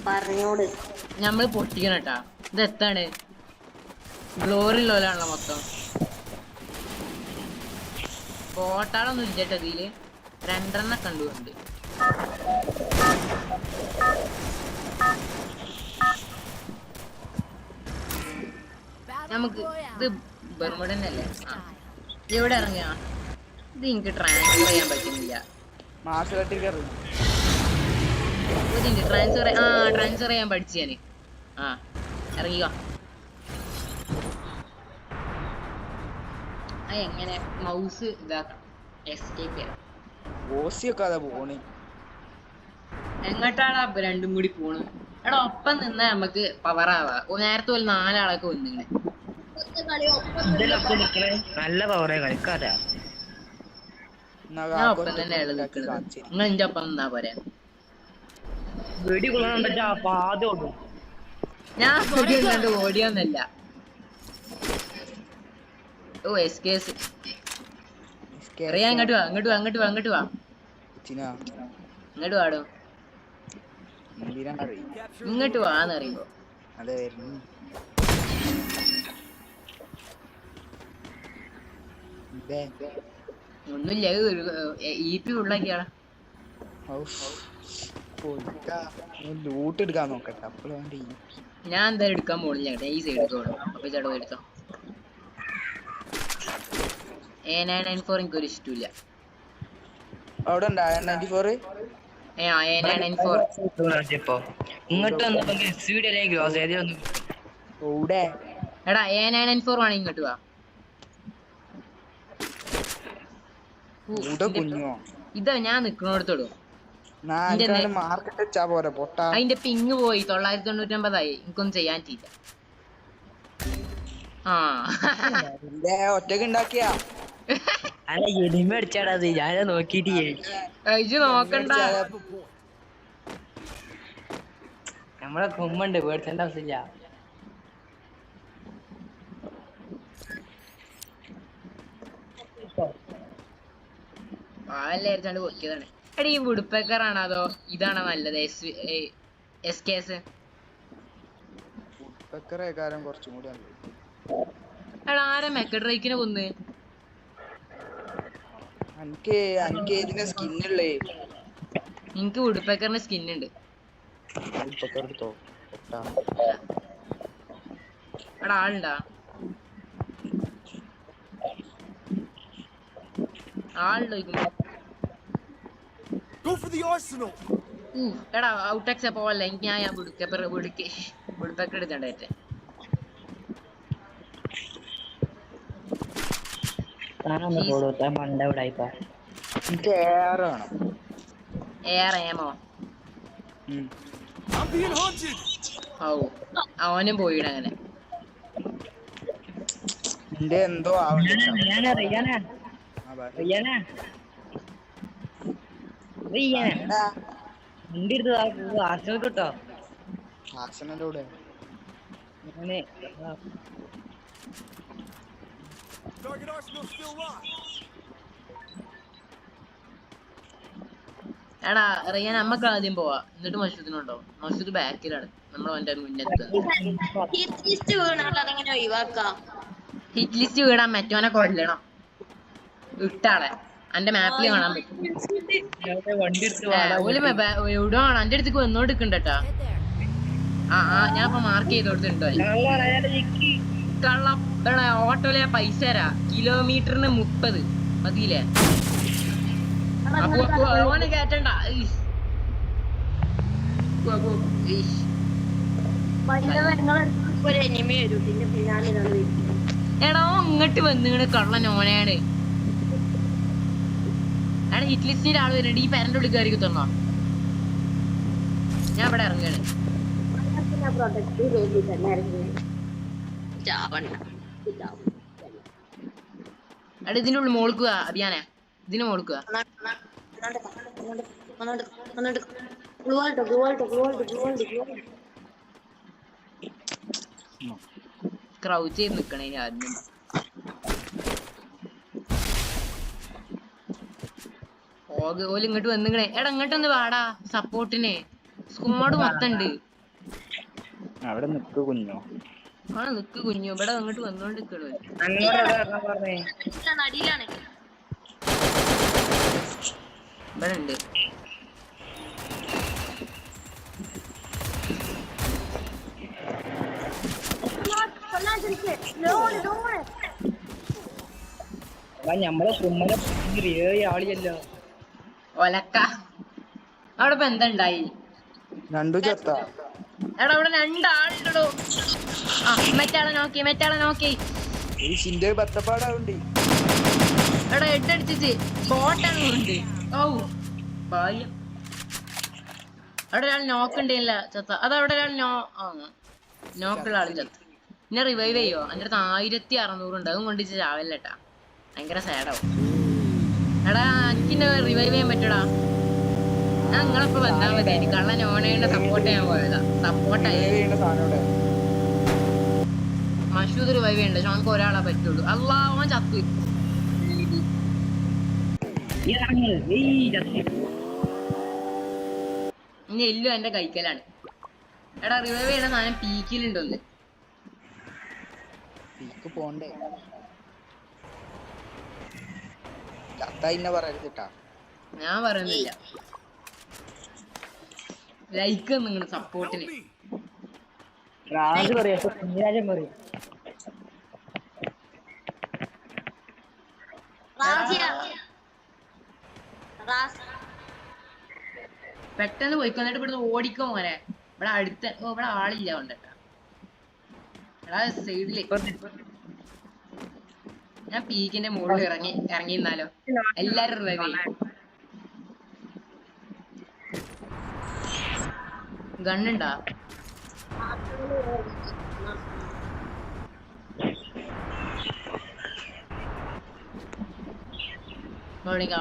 പറഞ്ഞോട്. ഞമ്മള് പൊട്ടിക്കണം കേട്ടാ. ഇത് എത്താണ്? ഗ്ലോറിലുള്ളതാണല്ലോ മൊത്തം. ബോട്ടാളൊന്നും ഇല്ലട്ടോ ഇതില്. 2 കണ്ടുകൊണ്ട് നമുക്ക് ഇത് ബർമുഡന്നല്ലേ. എവിടെ ഇറങ്ങിയ ഇത് എനിക്ക് ട്രാൻസ്ഫർ ചെയ്യാൻ പറ്റുന്നില്ല. ട്രാൻസ്ഫർ ചെയ്യാൻ പഠിച്ചു ഞാന്. ഇറങ്ങിക്കോ. എങ്ങനെ മൗസ് ഇതാക്കണം? എസ്കേപ്പ് ചെയ്യാം. എങ്ങോട്ടാണ് രണ്ടും കൂടി പോണ്? എടാ ഒപ്പം നിന്നാ നമുക്ക് പവർ ആവാ. നേരത്തെ പോലെ 4 ആളൊക്കെ വന്നിങ്ങനെ. നല്ല പവറേ കളിക്കാരാ. ഞാൻ ഒപ്പം തന്നെയാണ് നിൽക്കുന്നത്. നിങ്ങൾ എന്റെ ഒപ്പം നിന്നാ പോരാ. വെടി കൊള്ളാൻ ആദ്യം ഞാൻ ഓടിയൊന്നുണ്ട്, ഓടിയൊന്നല്ല. ഓ എസ്കേസ്. അങ്ങോട്ട് വാ, അങ്ങോട്ട് വാ, അങ്ങോട്ട് വാ, അങ്ങോട്ട് വാ, ഇങ്ങോട്ട് വാടോ. ഇങ്ങോട്ട് വാന്ന് അറിയുമ്പോ ഒന്നുമില്ല. EP ഉള്ളാക്കിയാളാ. ലൂട്ട് എടുക്കാൻ നോക്കട്ടെ. അപ്പോഴാണ് ഞാൻ എന്തായാലും എടുക്കാൻ പോണില്ല. ഈ സൈഡ് എടുത്തോളൂ. അപ്പൊ ചേട്ടാ എടുത്തോ. A994 എനിക്കൊരു ഇഷ്ടമില്ല. അവിടെ ഉണ്ടോ A94? A994 ഇങ്ങോട്ട് എടാ A994 വേണമെങ്കിൽ ഇങ്ങോട്ട് വാ. ഇതാ ഞാൻ നിക്കണോടത്തോടും. അതിന്റെ പിങ് പോയി 999 എനിക്കൊന്നും ചെയ്യാൻ പറ്റിയില്ല. ഒറ്റക്ക് ഉണ്ടാക്കിയാ അല്ല എനിമ അടിച്ചാടാ. ഞാൻ നോക്കിട്ട് നോക്കണ്ട. നമ്മളെ കുമ്മുണ്ട്, പേടിച്ചേണ്ട ആവശ്യമില്ല. പാലരിച്ചാണ്ട് പൊക്കിയതാണ്. എടാ ഈ വുഡ്പെക്കറാണോ അതോ ഇതാണോ നല്ലത്? SKS എടാ ആരാ മെക്കഡ്രൈക്കിനെ കൊന്ന്? എനിക്ക് വുഡ്പെക്കറിന്റെ സ്കിന്നുണ്ട്. എടാ ആളുണ്ടാ? എടാ ഔട്ടക്സ് പോവല്ല. എനിക്ക് ഞാൻ വുഡ്പെക്കർ എടുത്തണ്ടേ. അവനും പോയിട അങ്ങനെ. എന്തോ കിട്ടോ ആർസനലൂടെ എടാ റിയാൻ നമ്മക്ക് ആദ്യം പോവാ, എന്നിട്ട് മഷൂദിനുണ്ടോ? മഷൂദ് ബാക്കിലാണ്, നമ്മൾ അവന്റെ മുന്നത്ത്. ഹിറ്റ് ലിസ്റ്റ് വീടാൻ മറ്റോനെ കൊല്ലണം. ഇട്ടാളെ എന്റെ മാപ്പിൽ കാണാൻ പറ്റും. എവിടെയാണ് എന്റെ അടുത്തേക്ക് വന്നോണ്ടിരിക്കണ്ടട്ടാ. ഞാൻ ഇപ്പൊ മാർക്ക് ചെയ്ത് കൊടുത്തിട്ടുണ്ടോ? കള്ളം. ഓട്ടോയിലെ പൈസ തരാ. കിലോമീറ്ററിന് 30 മതിയില്ലേ? ഓനെ കേറ്റണ്ട. എടാ ഇങ്ങോട്ട് വന്നിങ്ങനെ കള്ളൻ ഓനെയാണ്. എടാ ഹിറ്റ് ലിസ്റ്റിന്റെ ആള് വരുന്നുണ്ട്. ഈ പേരന്റെ ഉള്ളിൽ കയറി തന്നോ? ഞാൻ ഇവിടെ ഇറങ്ങാണ്. എടാ ഇതിന്റെ ഉള്ളിൽ മോൾക്കുക അഭിയാനെ. ഇതിന് മോൾക്കുക. ക്രൗച്ച് ചെയ്ത് നിക്കണേ ആദ്യം. ഓല് ഇങ്ങോട്ട് വന്നിക്കണേ. എടാ ഇങ്ങോട്ടൊന്ന് വാടാ സപ്പോർട്ടിന്. സ്ക്വാഡ് മൊത്തണ്ട്. അവിടെ നിക്ക് കുഞ്ഞോ. ആ നിക്ക് കുഞ്ഞു ഇവിടെ അങ്ങോട്ട് വന്നോണ്ടിരിക്കണു. അങ്ങോട്ട് എവിടെ ഇറങ്ങാൻ പറഞ്ഞേ? അടിയിലാണ്. ഇവിടെ ഉണ്ട്. ഞമ്മളെ കുമ്മനെ 7 ആളിയല്ലോ. ഒലക്ക അവിടെ ഇപ്പൊ എന്താ ഉണ്ടായി? രണ്ടു ചത്ത. എടാ ഇവിടെ 2 ആളുണ്ടോ? ആ മറ്റാളെ നോക്കി ഈ ചിന്റെ ബത്തപ്പാടാവുണ്ട്. എടാ എട്ടടിച്ചിട്ട് ബോട്ടാണ് ഉണ്ട്. ഓ ഭാഗ്യം. അവിടെ ഒരാൾ നോക്കണ്ടല്ല ചത്ത. അതവിടെ ഒരാൾ നോക്കുള്ള ആളും ചത്ത. പിന്നെ റിവൈവ് ചെയ്യോ? എൻ്റെ അടുത്ത് 1600 ഉണ്ട്. അതും കൊണ്ടിച്ച് ചാവല്ലേട്ടാ. ഭയങ്കര സാഡാവും. എടാ എനിക്കിന്നെ റിവൈവ് ചെയ്യാൻ പറ്റൂടാ. ഞാൻ നിങ്ങളിപ്പോ വന്നാൽ മതി. എനിക്ക് കള്ളൻ ഓണയുടെ സപ്പോർട്ട് ചെയ്യാൻ പോയതാ. സപ്പോർട്ടായി മഷൂദ് റിവൈവ് ചെയ്യണ്ട. പക്ഷെ നമുക്ക് ഒരാളെ പറ്റുള്ളൂ. അള്ളാ ഓൻ ചത്തു. ഇനി എല്ലും എന്റെ കൈക്കലാണ്. എടാ റിവൈവ് ചെയ്യണ സാധനം പീക്കിലുണ്ടോന്ന്. പീക്ക് പോണ്ടേ? ചത്ത പറയരുതിട്ടാ. ഞാൻ പറയുന്നില്ല. ലൈക്ക് നിങ്ങളുടെ സപ്പോർട്ടിന്. രാജ് പറയാ, കുഞ്ഞിരാജൻ പറയും. പെട്ടെന്ന് പോയിക്കൊന്നിട്ട് ഇവിടുന്ന് ഓടിക്കോ മോനെ. ഇവിടെ അടുത്ത ഇവിടെ ആളില്ല കൊണ്ടട്ടാ. എടാ സൈഡില് ഞാൻ പീക്കിന്റെ മുകളിൽ ഇറങ്ങിയിരുന്നാലോ? എല്ലാരും റിവൈവ് ചെയ്യും. ഗണ്ണുണ്ടാ?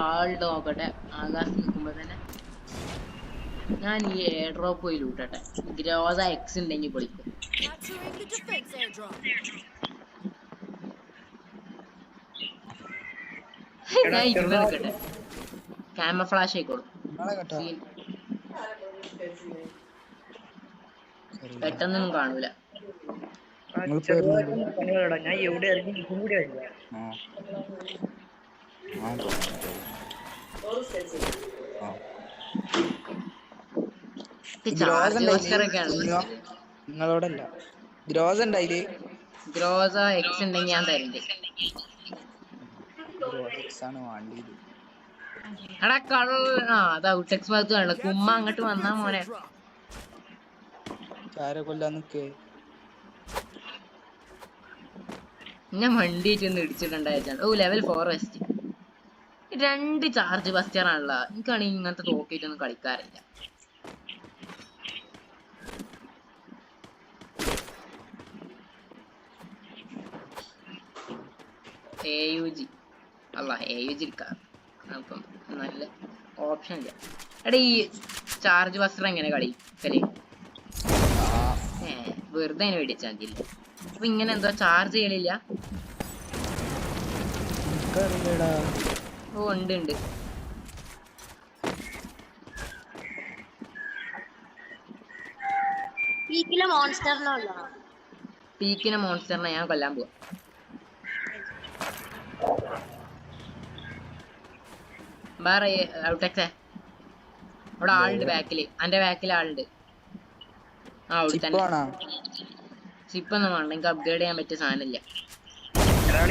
ആളുടെ നോക്കട്ടെ. ആകാശം നിൽക്കുമ്പോ തന്നെ ഞാൻ ഈ എയർ ഡ്രോപ്പ് പോയി ലൂട്ടട്ടെ. ഗ്രോസ എക്സ് ഉണ്ടെങ്കിൽ പൊളിക്കും. ഞാൻ ഇരുന്ന് നിൽക്കട്ടെ. ക്യാമറ ഫ്ലാഷ് ആയിക്കോളും. പെട്ടെന്നൊന്നും കാണൂല. ഞാൻ എവിടെ ഇറങ്ങി കൂടെ നിങ്ങളോടല്ല ഗ്രോസ് ഉണ്ടായില്ലേ? ഗ്രോസ എക്സ് ഉണ്ടെങ്കിൽ ഞാൻ തരണ്ട്. എടാ അത് ഔട്ടെക്സ് ഭാഗത്ത് കാണും. കുമ്മ അങ്ങോട്ട് വന്നാ മോനെ. കൊല്ലാൻ നിക്കേ ഞാൻ വണ്ടിയിട്ടൊന്ന് ഇടിച്ചിട്ടുണ്ടായിട്ടാണ്. ഓ ലെവൽ 4 വെസ്റ്റ്. 2 ചാർജ് ബസ്റ്ററാണല്ല. എനിക്കാണെങ്കിൽ ഇങ്ങനത്തെ തോക്കിയിട്ടൊന്നും കളിക്കാറില്ല. AUG അല്ല AUG എടുക്കാം. അപ്പം നല്ല ഓപ്ഷൻ ഇല്ല. എടാ ഈ ചാർജ് ബസ്റ്റർ എങ്ങനെ കളിക്കല്? വെറുതെ അതിനെ മേടിച്ചാൽ മതിയില്ല. അപ്പൊ ഇങ്ങനെ എന്താ ചാർജ് ചെയ്യലില്ല? ഓ ഉണ്ട്. പീക്കിലെ മോൺസ്റ്ററിനെ ഞാൻ കൊല്ലാൻ പോവാ. വേറെ ഔട്ടെക്സേ അവിടെ ആളുണ്ട് ബാക്കില്. എന്റെ ബാക്കിൽ ആളുണ്ട്. ആ അവിടെ തന്നെ. ചിപ്പൊന്നും വേണ്ട. എനിക്ക് അപ്ഗ്രേഡ് ചെയ്യാൻ പറ്റിയ സാധനമില്ല.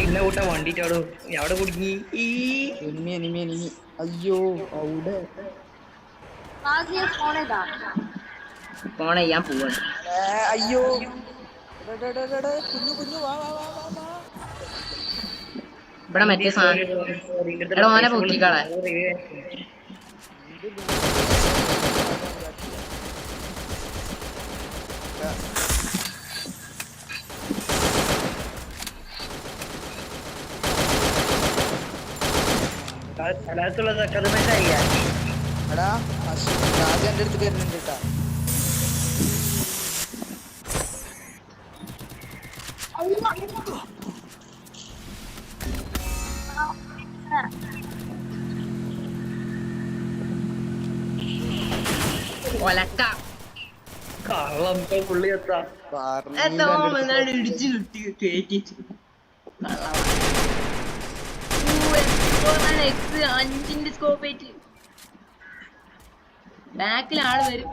ഇന്ന കൂട്ട വണ്ടിട്ടാടോ അവിടെ കുടുങ്ങി. അയ്യോ അവിടെ ഫോൺ ചെയ്യാൻ പോവാണ്. അയ്യോ ഇവിടെ മറ്റേ സാധനം. എടാ ഓനെ പൊക്കിക്കളെ. എടാ രാജ എന്റെ അടുത്ത് വരുന്നുണ്ട് കേട്ടാ. ഒലക്ക പുള്ളി എത്താ ഇടിച്ചു കിട്ടി കേറ്റി 5 സ്കോപ്പ് ആയിട്ട് ബാക്കിൽ ആള് വരും.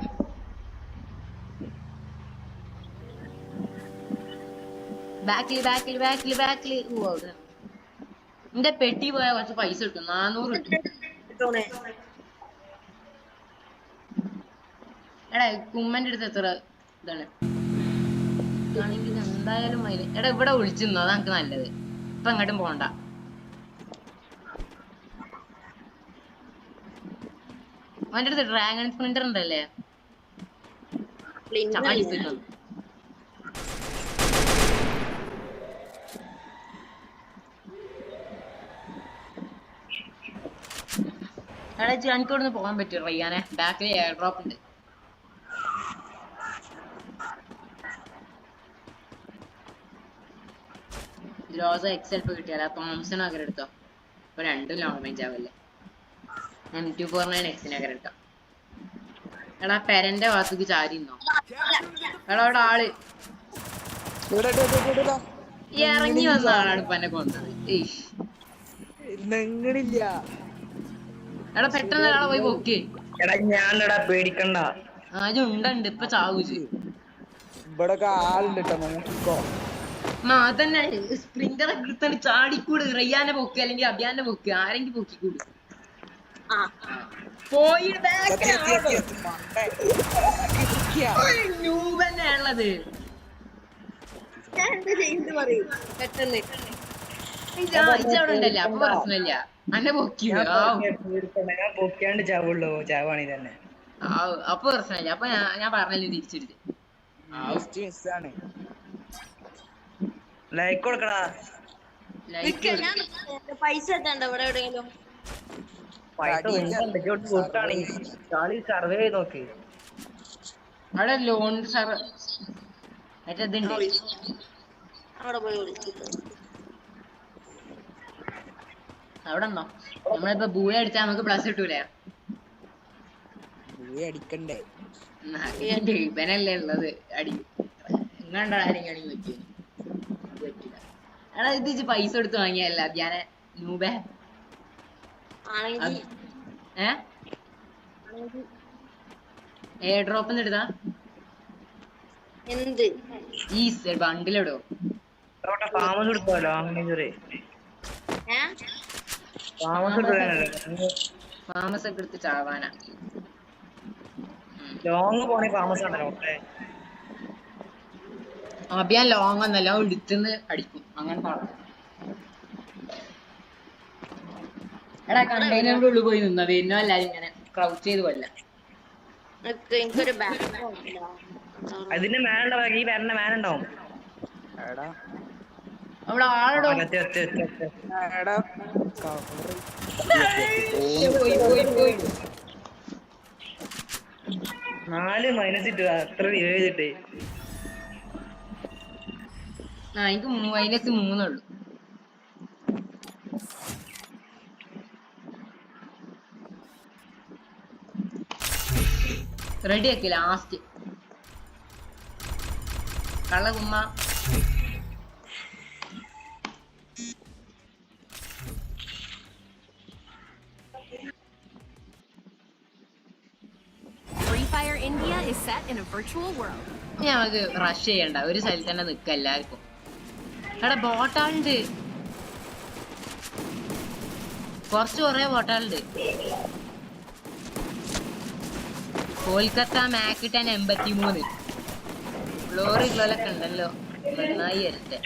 ബാക്കിൽ എന്റെ പെട്ടി പോയാ കുറച്ച് പൈസ കിട്ടും. 400 കിട്ടും. എടാ കുമ്മന്റെ അടുത്ത് എത്ര ഇതാണ് ആണെങ്കിൽ എന്തായാലും എടാ ഇവിടെ വിളിച്ചിരുന്നു, അതാ എനിക്ക് നല്ലത്. ഇപ്പൊ എങ്ങോട്ടും പോണ്ട. അവന്റെ അടുത്ത് ഡ്രാഗൺ സ്പ്ലിൻഡർ ഉണ്ടല്ലേ? എടാ എനിക്ക് ഇവിടെ നിന്ന് പോകാൻ പറ്റും റയ്യാനെ. ബാക്കിൽ എയർ ഡ്രോപ്പ് ഉണ്ട്. ഗ്രോസ എക്സെൽപ്പ് കിട്ടിയാലോ? തോംസൺ നഗരം എടുത്തോ. ഇപ്പൊ 2 ലോങ് റേഞ്ച് ആവല്ലേ. M249 X നഗരം എടുക്കാം. എടാ പെരന്റെ ഭാഗത്തേക്ക് ചാരിന്നോ? എടാ അവിടെ ആള് ഇറങ്ങി വന്ന ആളാണ് ഇപ്പൊ എന്നെ കൊന്നത്. എടാ പെട്ടെന്ന് ഒരാളെ പോയി പൊക്കി. എടാ ഞാനെടാ പേടിക്കണ്ട. ഉണ്ട് ഇപ്പൊ ചാവൂച്ച്. ഇവിടെ ആളുണ്ട് നോക്കിക്കോ. അതന്നെ സ്പ്രിന്റർ ഒക്കെ എടുത്താണ് ചാടിക്കൂട്. റയ്യാനെ പൊക്കി അല്ലെങ്കിൽ അഭിയാനെ പൊക്കി, ആരെങ്കിലും പൊക്കിക്കൂട്. പോയി ഉള്ളത് പെട്ടെന്ന് ഉണ്ടല്ലേ. അപ്പൊ പ്രശ്നമില്ല. അന്നെ പൊക്കി പൊക്കിയാണ്ട് ചാവുള്ളൂ. ചാവാണി തന്നെ. അപ്പൊ പ്രശ്നമില്ല. അപ്പൊ ഞാൻ പറഞ്ഞല്ലോ തിരിച്ചെടുത്ത്. ലൈക്ക് കൊടുക്കടാ. പൈസ എത്തണ്ട ഇവിടെ എവിടെയെങ്കിലും. സർവേ ചെയ്ത് നോക്ക്. അവിടെ ലോൺ മറ്റേതുണ്ട്. അവിടെ പോയി വിളിച്ചിട്ട് അവിടെ ഉണ്ടോ? നമ്മളിപ്പോ ബൂയ അടിച്ചാ നമുക്ക് പ്ലസ് കിട്ടൂലേ? അടിക്കണ്ടേ? ഇവനല്ലേ ഉള്ളത്. അടി ഇങ്ങണ്ട ആരെങ്കിലും പറ്റിയ പറ്റില്ല. എടാ ഇത് പൈസ എടുത്ത് വാങ്ങിയല്ല ഞാൻ നൂബേ. എയർ ഡ്രോപ്പ് എടുത്താ എന്ത് ഈ ബണ്ടിലിടോ. ഫാമസ് എടുക്കാലോ. അങ്ങനെ ഫാമസ് ഒക്കെ എടുത്ത് ചാവാനാ. ലോങ് പോണേ ഫാമസ് ആണല്ലോ. അഭിയാൻ ലോങ് ഒന്നല്ല, എടുത്തുന്ന് അടിക്കും. അങ്ങനത്തെ എടാ കണ്ടെയ്നറിന്റെ ഉള്ളിൽ പോയി നിന്ന വരുന്നോ എല്ലാരും ഇങ്ങനെ ക്രൗച്ച് ചെയ്ത് കൊല്ല. എനിക്കൊരു അതിന്റെ മേലുണ്ടാവും. ഈ വരണ മേലുണ്ടാവും. അവിടെ ആളടോ. പോയി 4 മൈനസ് ഇട്ട് അത്ര ചെയ്തിട്ട്. എനിക്ക് -3 ഉള്ളു. റെഡി ആക്കി last കള്ളകുമ്മ. Free Fire India is set in a virtual world. ഞമ്മക്ക് റഷ് ചെയ്യണ്ട, ഒരു സ്ഥലത്ത് തന്നെ നിക്ക എല്ലാവർക്കും. എടാ ബോട്ടാളുണ്ട്, കൊറേ ബോട്ടാളുണ്ട്. കൊൽക്കത്ത മാക്കിട്ടൻ 83 ഫ്ലോറി ഗ്ലോലൊക്കെ ഉണ്ടല്ലോ. നന്നായി വരട്ടെ.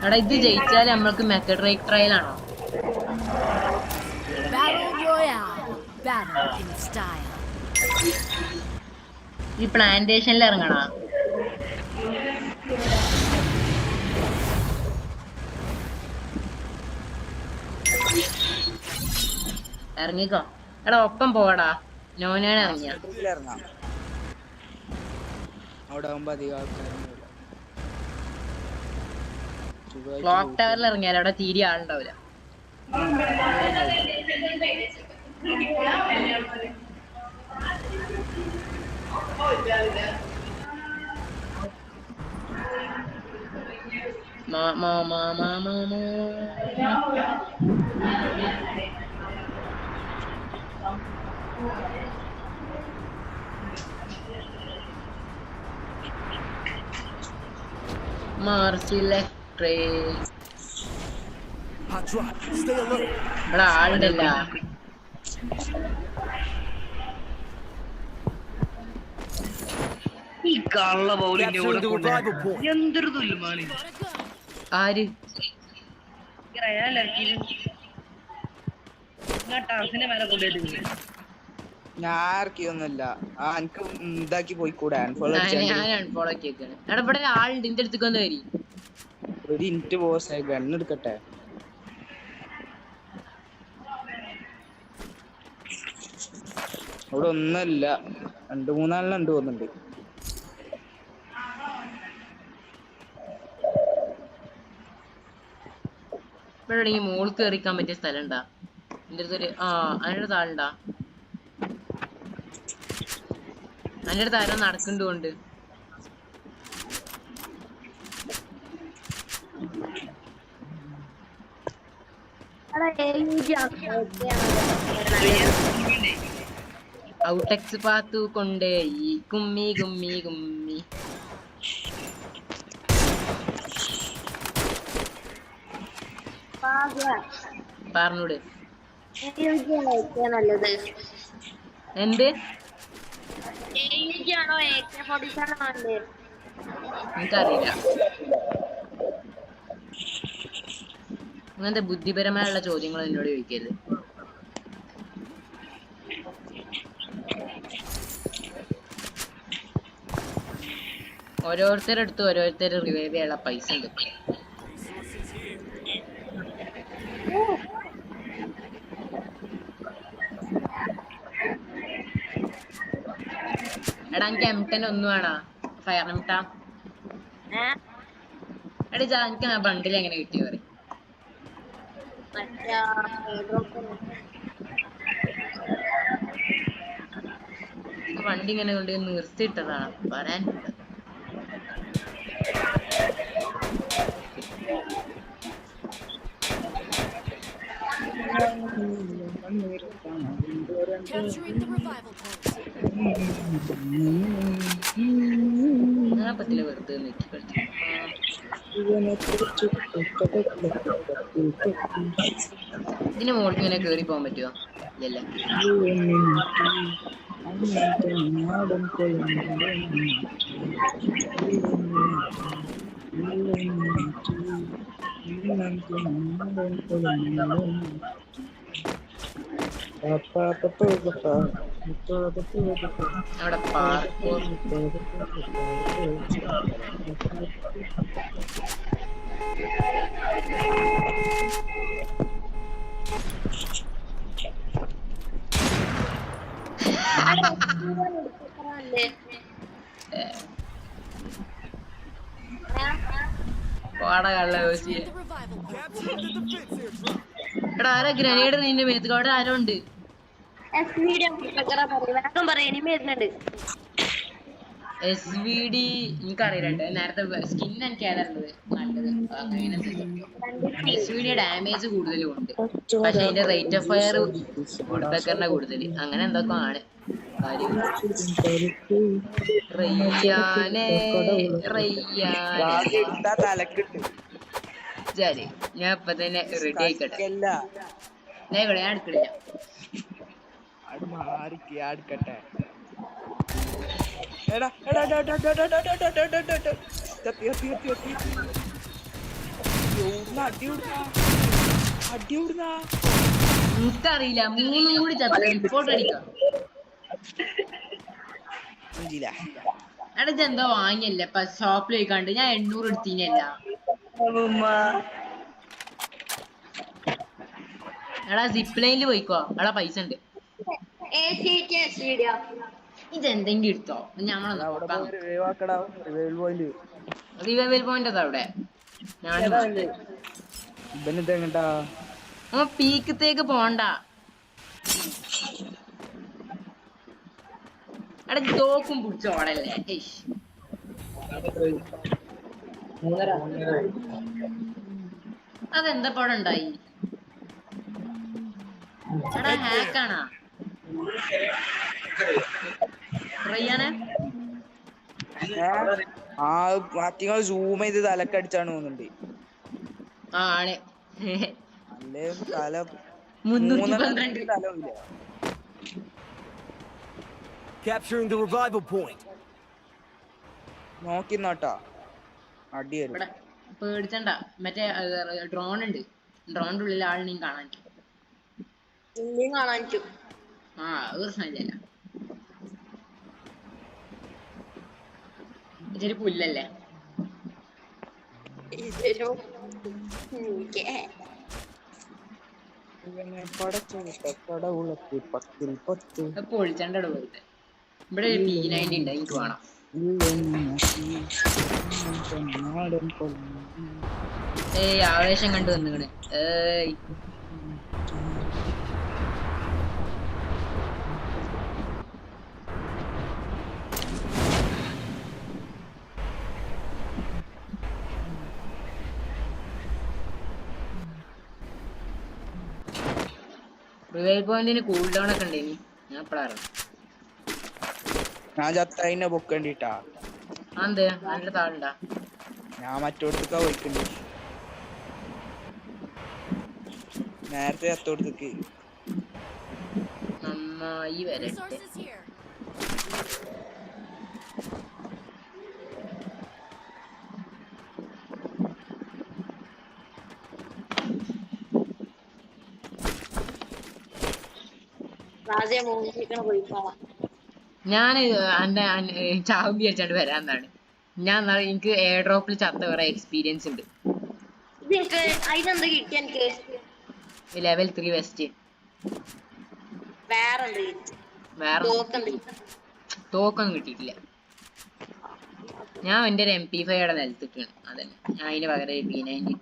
എടാ ഇത് ജയിച്ചാൽ നമ്മൾക്ക് മെക്കഡ്രൈക്ക് ട്രയൽ ആണോ? ഈ പ്ലാന്റേഷനിൽ ഇറങ്ങണ. ഇറങ്ങിക്കോ എടാ, ഒപ്പം പോടാ. നോനാണ് ഇറങ്ങിയ ഇറങ്ങാം അവിടെ ആവുമ്പോ അധികം ആൾക്കാരൊന്നും ക്ലോക്ക് ടവറിൽ ഇറങ്ങിയാൽ അവിടെ തീരെ ആളുണ്ടാവില്ല. മാർസിലെ ഇവിടെ ആളുണ്ടല്ല. ഈ കള്ള ബൗളിന്റെ കൂടെ എന്തൊരു തുല്യമാണ്. ആര് ടർഫിന്റെ മേലെ കൊണ്ടുപോയിട്ട് ഞാൻ ഇറക്കിയൊന്നുമില്ല. എനിക്ക് ഇതാക്കി പോയിക്കൂടെ? ഞാൻ അൺഫോളോ ആക്കിയേക്കാണ്. എടാ ഇവിടെ ആളുണ്ട്, ഇന്റെ അടുത്തേക്ക് ഒന്ന് വരി. ഒരു ഇൻറ്റ് ബോസ് ഗണ്ണെടുക്കട്ടെ. അവിടെ ഒന്നല്ല 2-3 ഉണ്ട് തോന്നുന്നുണ്ട്. ഇവിടെ ഈ മോൾ കയറിക്കാൻ പറ്റിയ സ്ഥലം ഉണ്ടാ? എന്റെ അടുത്തൊരു അതിന്റെ താളുണ്ടാ? അതിന്റെ അടുത്ത് ആരോ നടക്കുന്നുണ്ട്. ഔട്ടെക്സ് പാത്തു കൊണ്ടേ ഈ കുമ്മി കുമ്മി കുമ്മി. പറഞ്ഞൂട് നല്ലത് എന്ത്? ആണോ AK-47 നല്ലത്? എനിക്കറിയില്ല. അങ്ങനത്തെ ബുദ്ധിപരമായുള്ള ചോദ്യങ്ങൾ എന്നോട് ചോദിക്കരുത്. ഓരോരുത്തരുടെ അടുത്ത് ഓരോരുത്തരുടെ റിവൈവ് ചെയ്യാനുള്ള പൈസ ഉണ്ട്. എടാ എനിക്ക് M10 ഒന്നും വേണോ? Fire M10. എടാ എനിക്ക് ആ ബണ്ടിൽ എങ്ങനെ കിട്ടി പറയും? വണ്ടി ഇങ്ങനെ കൊണ്ട് നിർത്തിയിട്ടതാണ് പറയാൻ. പത്തില് വെറുതെ നോക്കി കളിച്ചു. ഇതിന് മോൾക്ക് ഇങ്ങനെ കേറി പോകാൻ പറ്റുമോ? ഇല്ലല്ലേ. അവിടെ പാർക്കോർ പാടകള്ള ചോദിച്ചു. എടാ ആരാ ഗ്രനേഡ് നിന്റെ മേത്ത്? അവിടെ ആരോ ഉണ്ട്. SVD എനിക്കറിയില്ല. നേരത്തെ സ്കിൻ എനിക്ക് ഏതാണ്ടത് നല്ലത്. SVD ഡാമേജ് കൂടുതലും ഉണ്ട്, പക്ഷെ അതിന്റെ റേറ്റ് ഓഫ് ഫയർ വുഡ്പെക്കറിന്റെ കൂടുതൽ. അങ്ങനെ എന്തൊക്കെ ആണ് കാര്യം. ഞാൻ ഇപ്പൊ തന്നെ റെഡി ആയിക്കട്ടെ. ഞാൻ ഇവിടെ ഞാൻ എടുക്കണില്ല. എനിക്കറിയില്ല. 3 കൂടി റിപ്പോർട്ട് അടിക്കാം. എടാ ഇതെന്തോ വാങ്ങിയല്ലേ ഇപ്പൊ ഷോപ്പിൽ പോയിക്കാണ്ട്? ഞാൻ 800 എടുത്തീനല്ല. എടാ സിപ്പ് ലൈനിൽ പോയിക്കോ, എടാ പൈസ ഉണ്ട്. ഇതെന്തെങ്കിലും എടുത്തോ ഞമ്മളെ അവിടെ പോയി റിവൈവ് ആക്കടാ റിവൈവ് പോയിന്റ് റിവൈവൽ പോയിന്റ് അതാ അവിടെ ഞാനും ഇവനിത് എങ്ങട്ടാ പീക്കത്തേക്ക് പോണ്ട എടാ തോക്കും പിടിച്ചോടല്ലേ അതെന്താ പടം ഉണ്ടായി എടാ ഹാക്കാണാ റയ്യാനെ ആ മറ്റിങ്ങൾ സൂം ചെയ്ത് തലക്കടിച്ചാണ് തോന്നുന്നുണ്ട് ആണ് അല്ലേ തല 312 തലമില്ല Capturing the revival point. നോക്കിന്നോട്ടാ അടി വരും ഇവിടെ പേടിച്ചണ്ട മറ്റേ ഡ്രോൺ ഉണ്ട് ഡ്രോണിന്റെ ഉള്ളിൽ ആളിനെയും കാണാൻ ഇനിയും കാണാൻ ആ അത് പ്രശ്നമില്ല ഇതൊരു പുല്ലല്ലേ പൊളിച്ചണ്ട വെറുതെ ഇവിടെ ഒരു P90 ഉണ്ട് എനിക്ക് വേണം ഏയ് ആവേശം കണ്ടു വന്നിക്കണ് ഏയ് റിവൈവ് പോയിന്റിന് കൂൾ ഡൗൺ ഒക്കെ ഉണ്ട് ഞാൻ എപ്പോഴാണ് ഞാൻ ചത്തതിനെ പൊക്കണ്ടിട്ടാ എന്ത് നല്ല താളുണ്ടാ ഞാൻ മറ്റോടത്തേക്കാ പോയിക്കണ്ട് നേരത്തെ ചത്തോടത്തേക്ക് നന്നായി വരട്ടെ Resources here. രാജയെ മോഹിച്ചിരിക്കണ പോയിക്കോളാം ഞാൻ എന്റെ ചാവും വിചാരിച്ചാണ്ട് വരാന്നാണ് ഞാൻ എനിക്ക് എയർ ഡ്രോപ്പിൽ ചത്ത കുറെ എക്സ്പീരിയൻസ് ഉണ്ട് നിനക്ക് അതിനെന്താ കിട്ടിയ എനിക്ക് ലെവൽ 3 വെസ്റ്റ് വേറെ വേറെ തോക്കൊന്നും കിട്ടിയിട്ടില്ല ഞാൻ എന്റെ ഒരു MP5 നിലത്തിട്ടാണ് അതന്നെ ഞാൻ അതിന് പകരം P90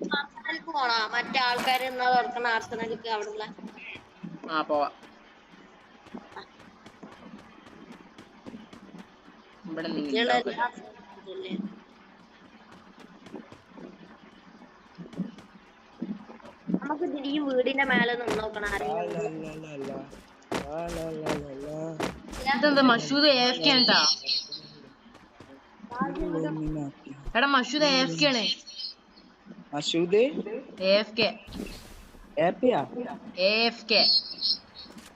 പോണോ മറ്റേ ആൾക്കാര് എന്നാ തുറക്കണ ആർസനലിക്ക് അവിടെ ആ പോവാ ഇവിടെ നമുക്ക് ഈ വീടിന്റെ മേലെ നിന്ന് നോക്കണം ഇതെന്താ മഷൂദ് AFK ആണ്ടാ എടാ മഷൂദ് AFK ആണ് മഷൂദ് AFK ഹാപ്പിയാ AFK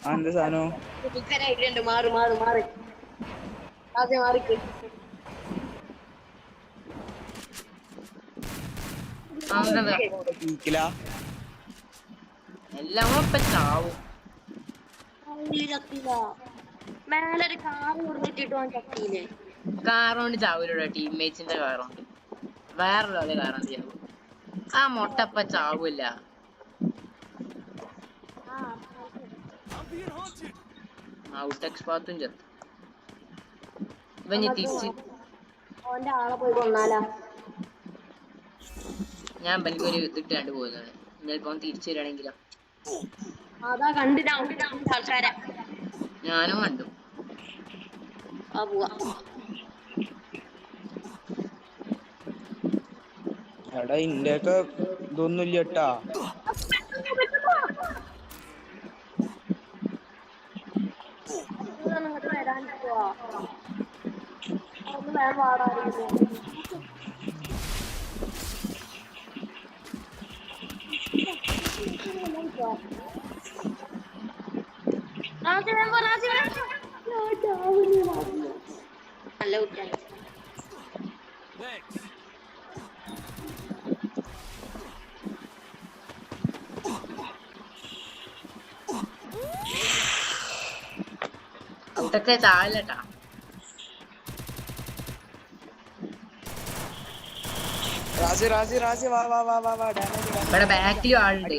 എന്താ സാധനം ഉണ്ട് മാറി മാറി മാറി ആദ്യം മാറിക്ക് എല്ലാം ഇപ്പൊ ചാവും മേലൊരു കാറ് കൊടുത്തിട്ട് ചട്ടിയില്ലേ കാറുകൊണ്ട് ചാവൂലോ ടീംമേറ്റ്സിന്റെ കാറുണ്ട് വേറെ കാറുണ്ട് ചാവും ആ മൊട്ടപ്പ ചാവൂല ഔട്ട് എക്സ്പാത്തും ചെത്തു ഇവ തിരിച്ച് ഓന്റെ ആളെ പോയി കൊന്നാലാ ഞാൻ എനിക്കൊരു ഇതിട്ടാണ്ട് പോയതാണ് ഇപ്പൊ തിരിച്ചു വരികയാണെങ്കിലോ അതാ കണ്ടിട്ടാ ആൾക്കാരെ ഞാനും കണ്ടു ആ പോവാ എടാ ഇന്ത്യക്ക് ഇതൊന്നും ഇല്ലട്ടാ ഇങ്ങോട്ട് വരാൻ പോവാ ഒന്ന് വേഗം പാടാറില്ല നല്ല കുട്ടിയാണ് ഔട്ടൊക്കെ ചാവല്ലട്ടാ റാസി വാ വാ വാ വാ വാ ഡാമേജ് ഇവിടെ ബാക്കിലും ആളുണ്ട്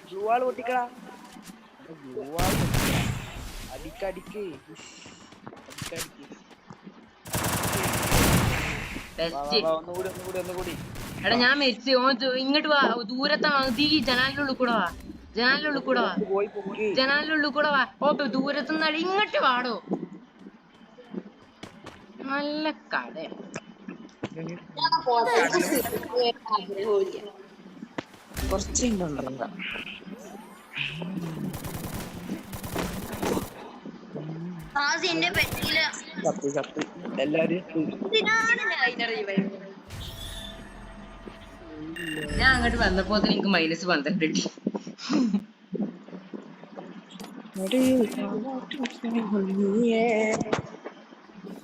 ബ്ലൂ വാൾ പൊട്ടിക്കടാ ബ്ലൂ വാൾ അടിക്കടിക്ക് ബെസ്റ്റ്. ഒന്നുകൂടി എടാ ഞാൻ മെസ്സി ഇങ്ങോട്ട് വാ, ദൂരത്താണ് ഈ ജനാലിനുള്ളിൽ കൂടെ വാ, ജനാലിനുള്ളിൽ കൂടെ വാ, പോയി പോയി ജനാലിനുള്ളിൽ കൂടെ വാ. ഓ ദൂരത്തുനിന്ന് ഇങ്ങോട്ട് വാടോ. നല്ല കട. കുറച്ച് എന്റെ പെട്ടിയില് എല്ലാരും എന്തിനാണ് ഞാൻ അതിനെ revive? ഞാൻ അങ്ങോട്ട് വന്നപ്പോ എനിക്ക് -12 കിട്ടി.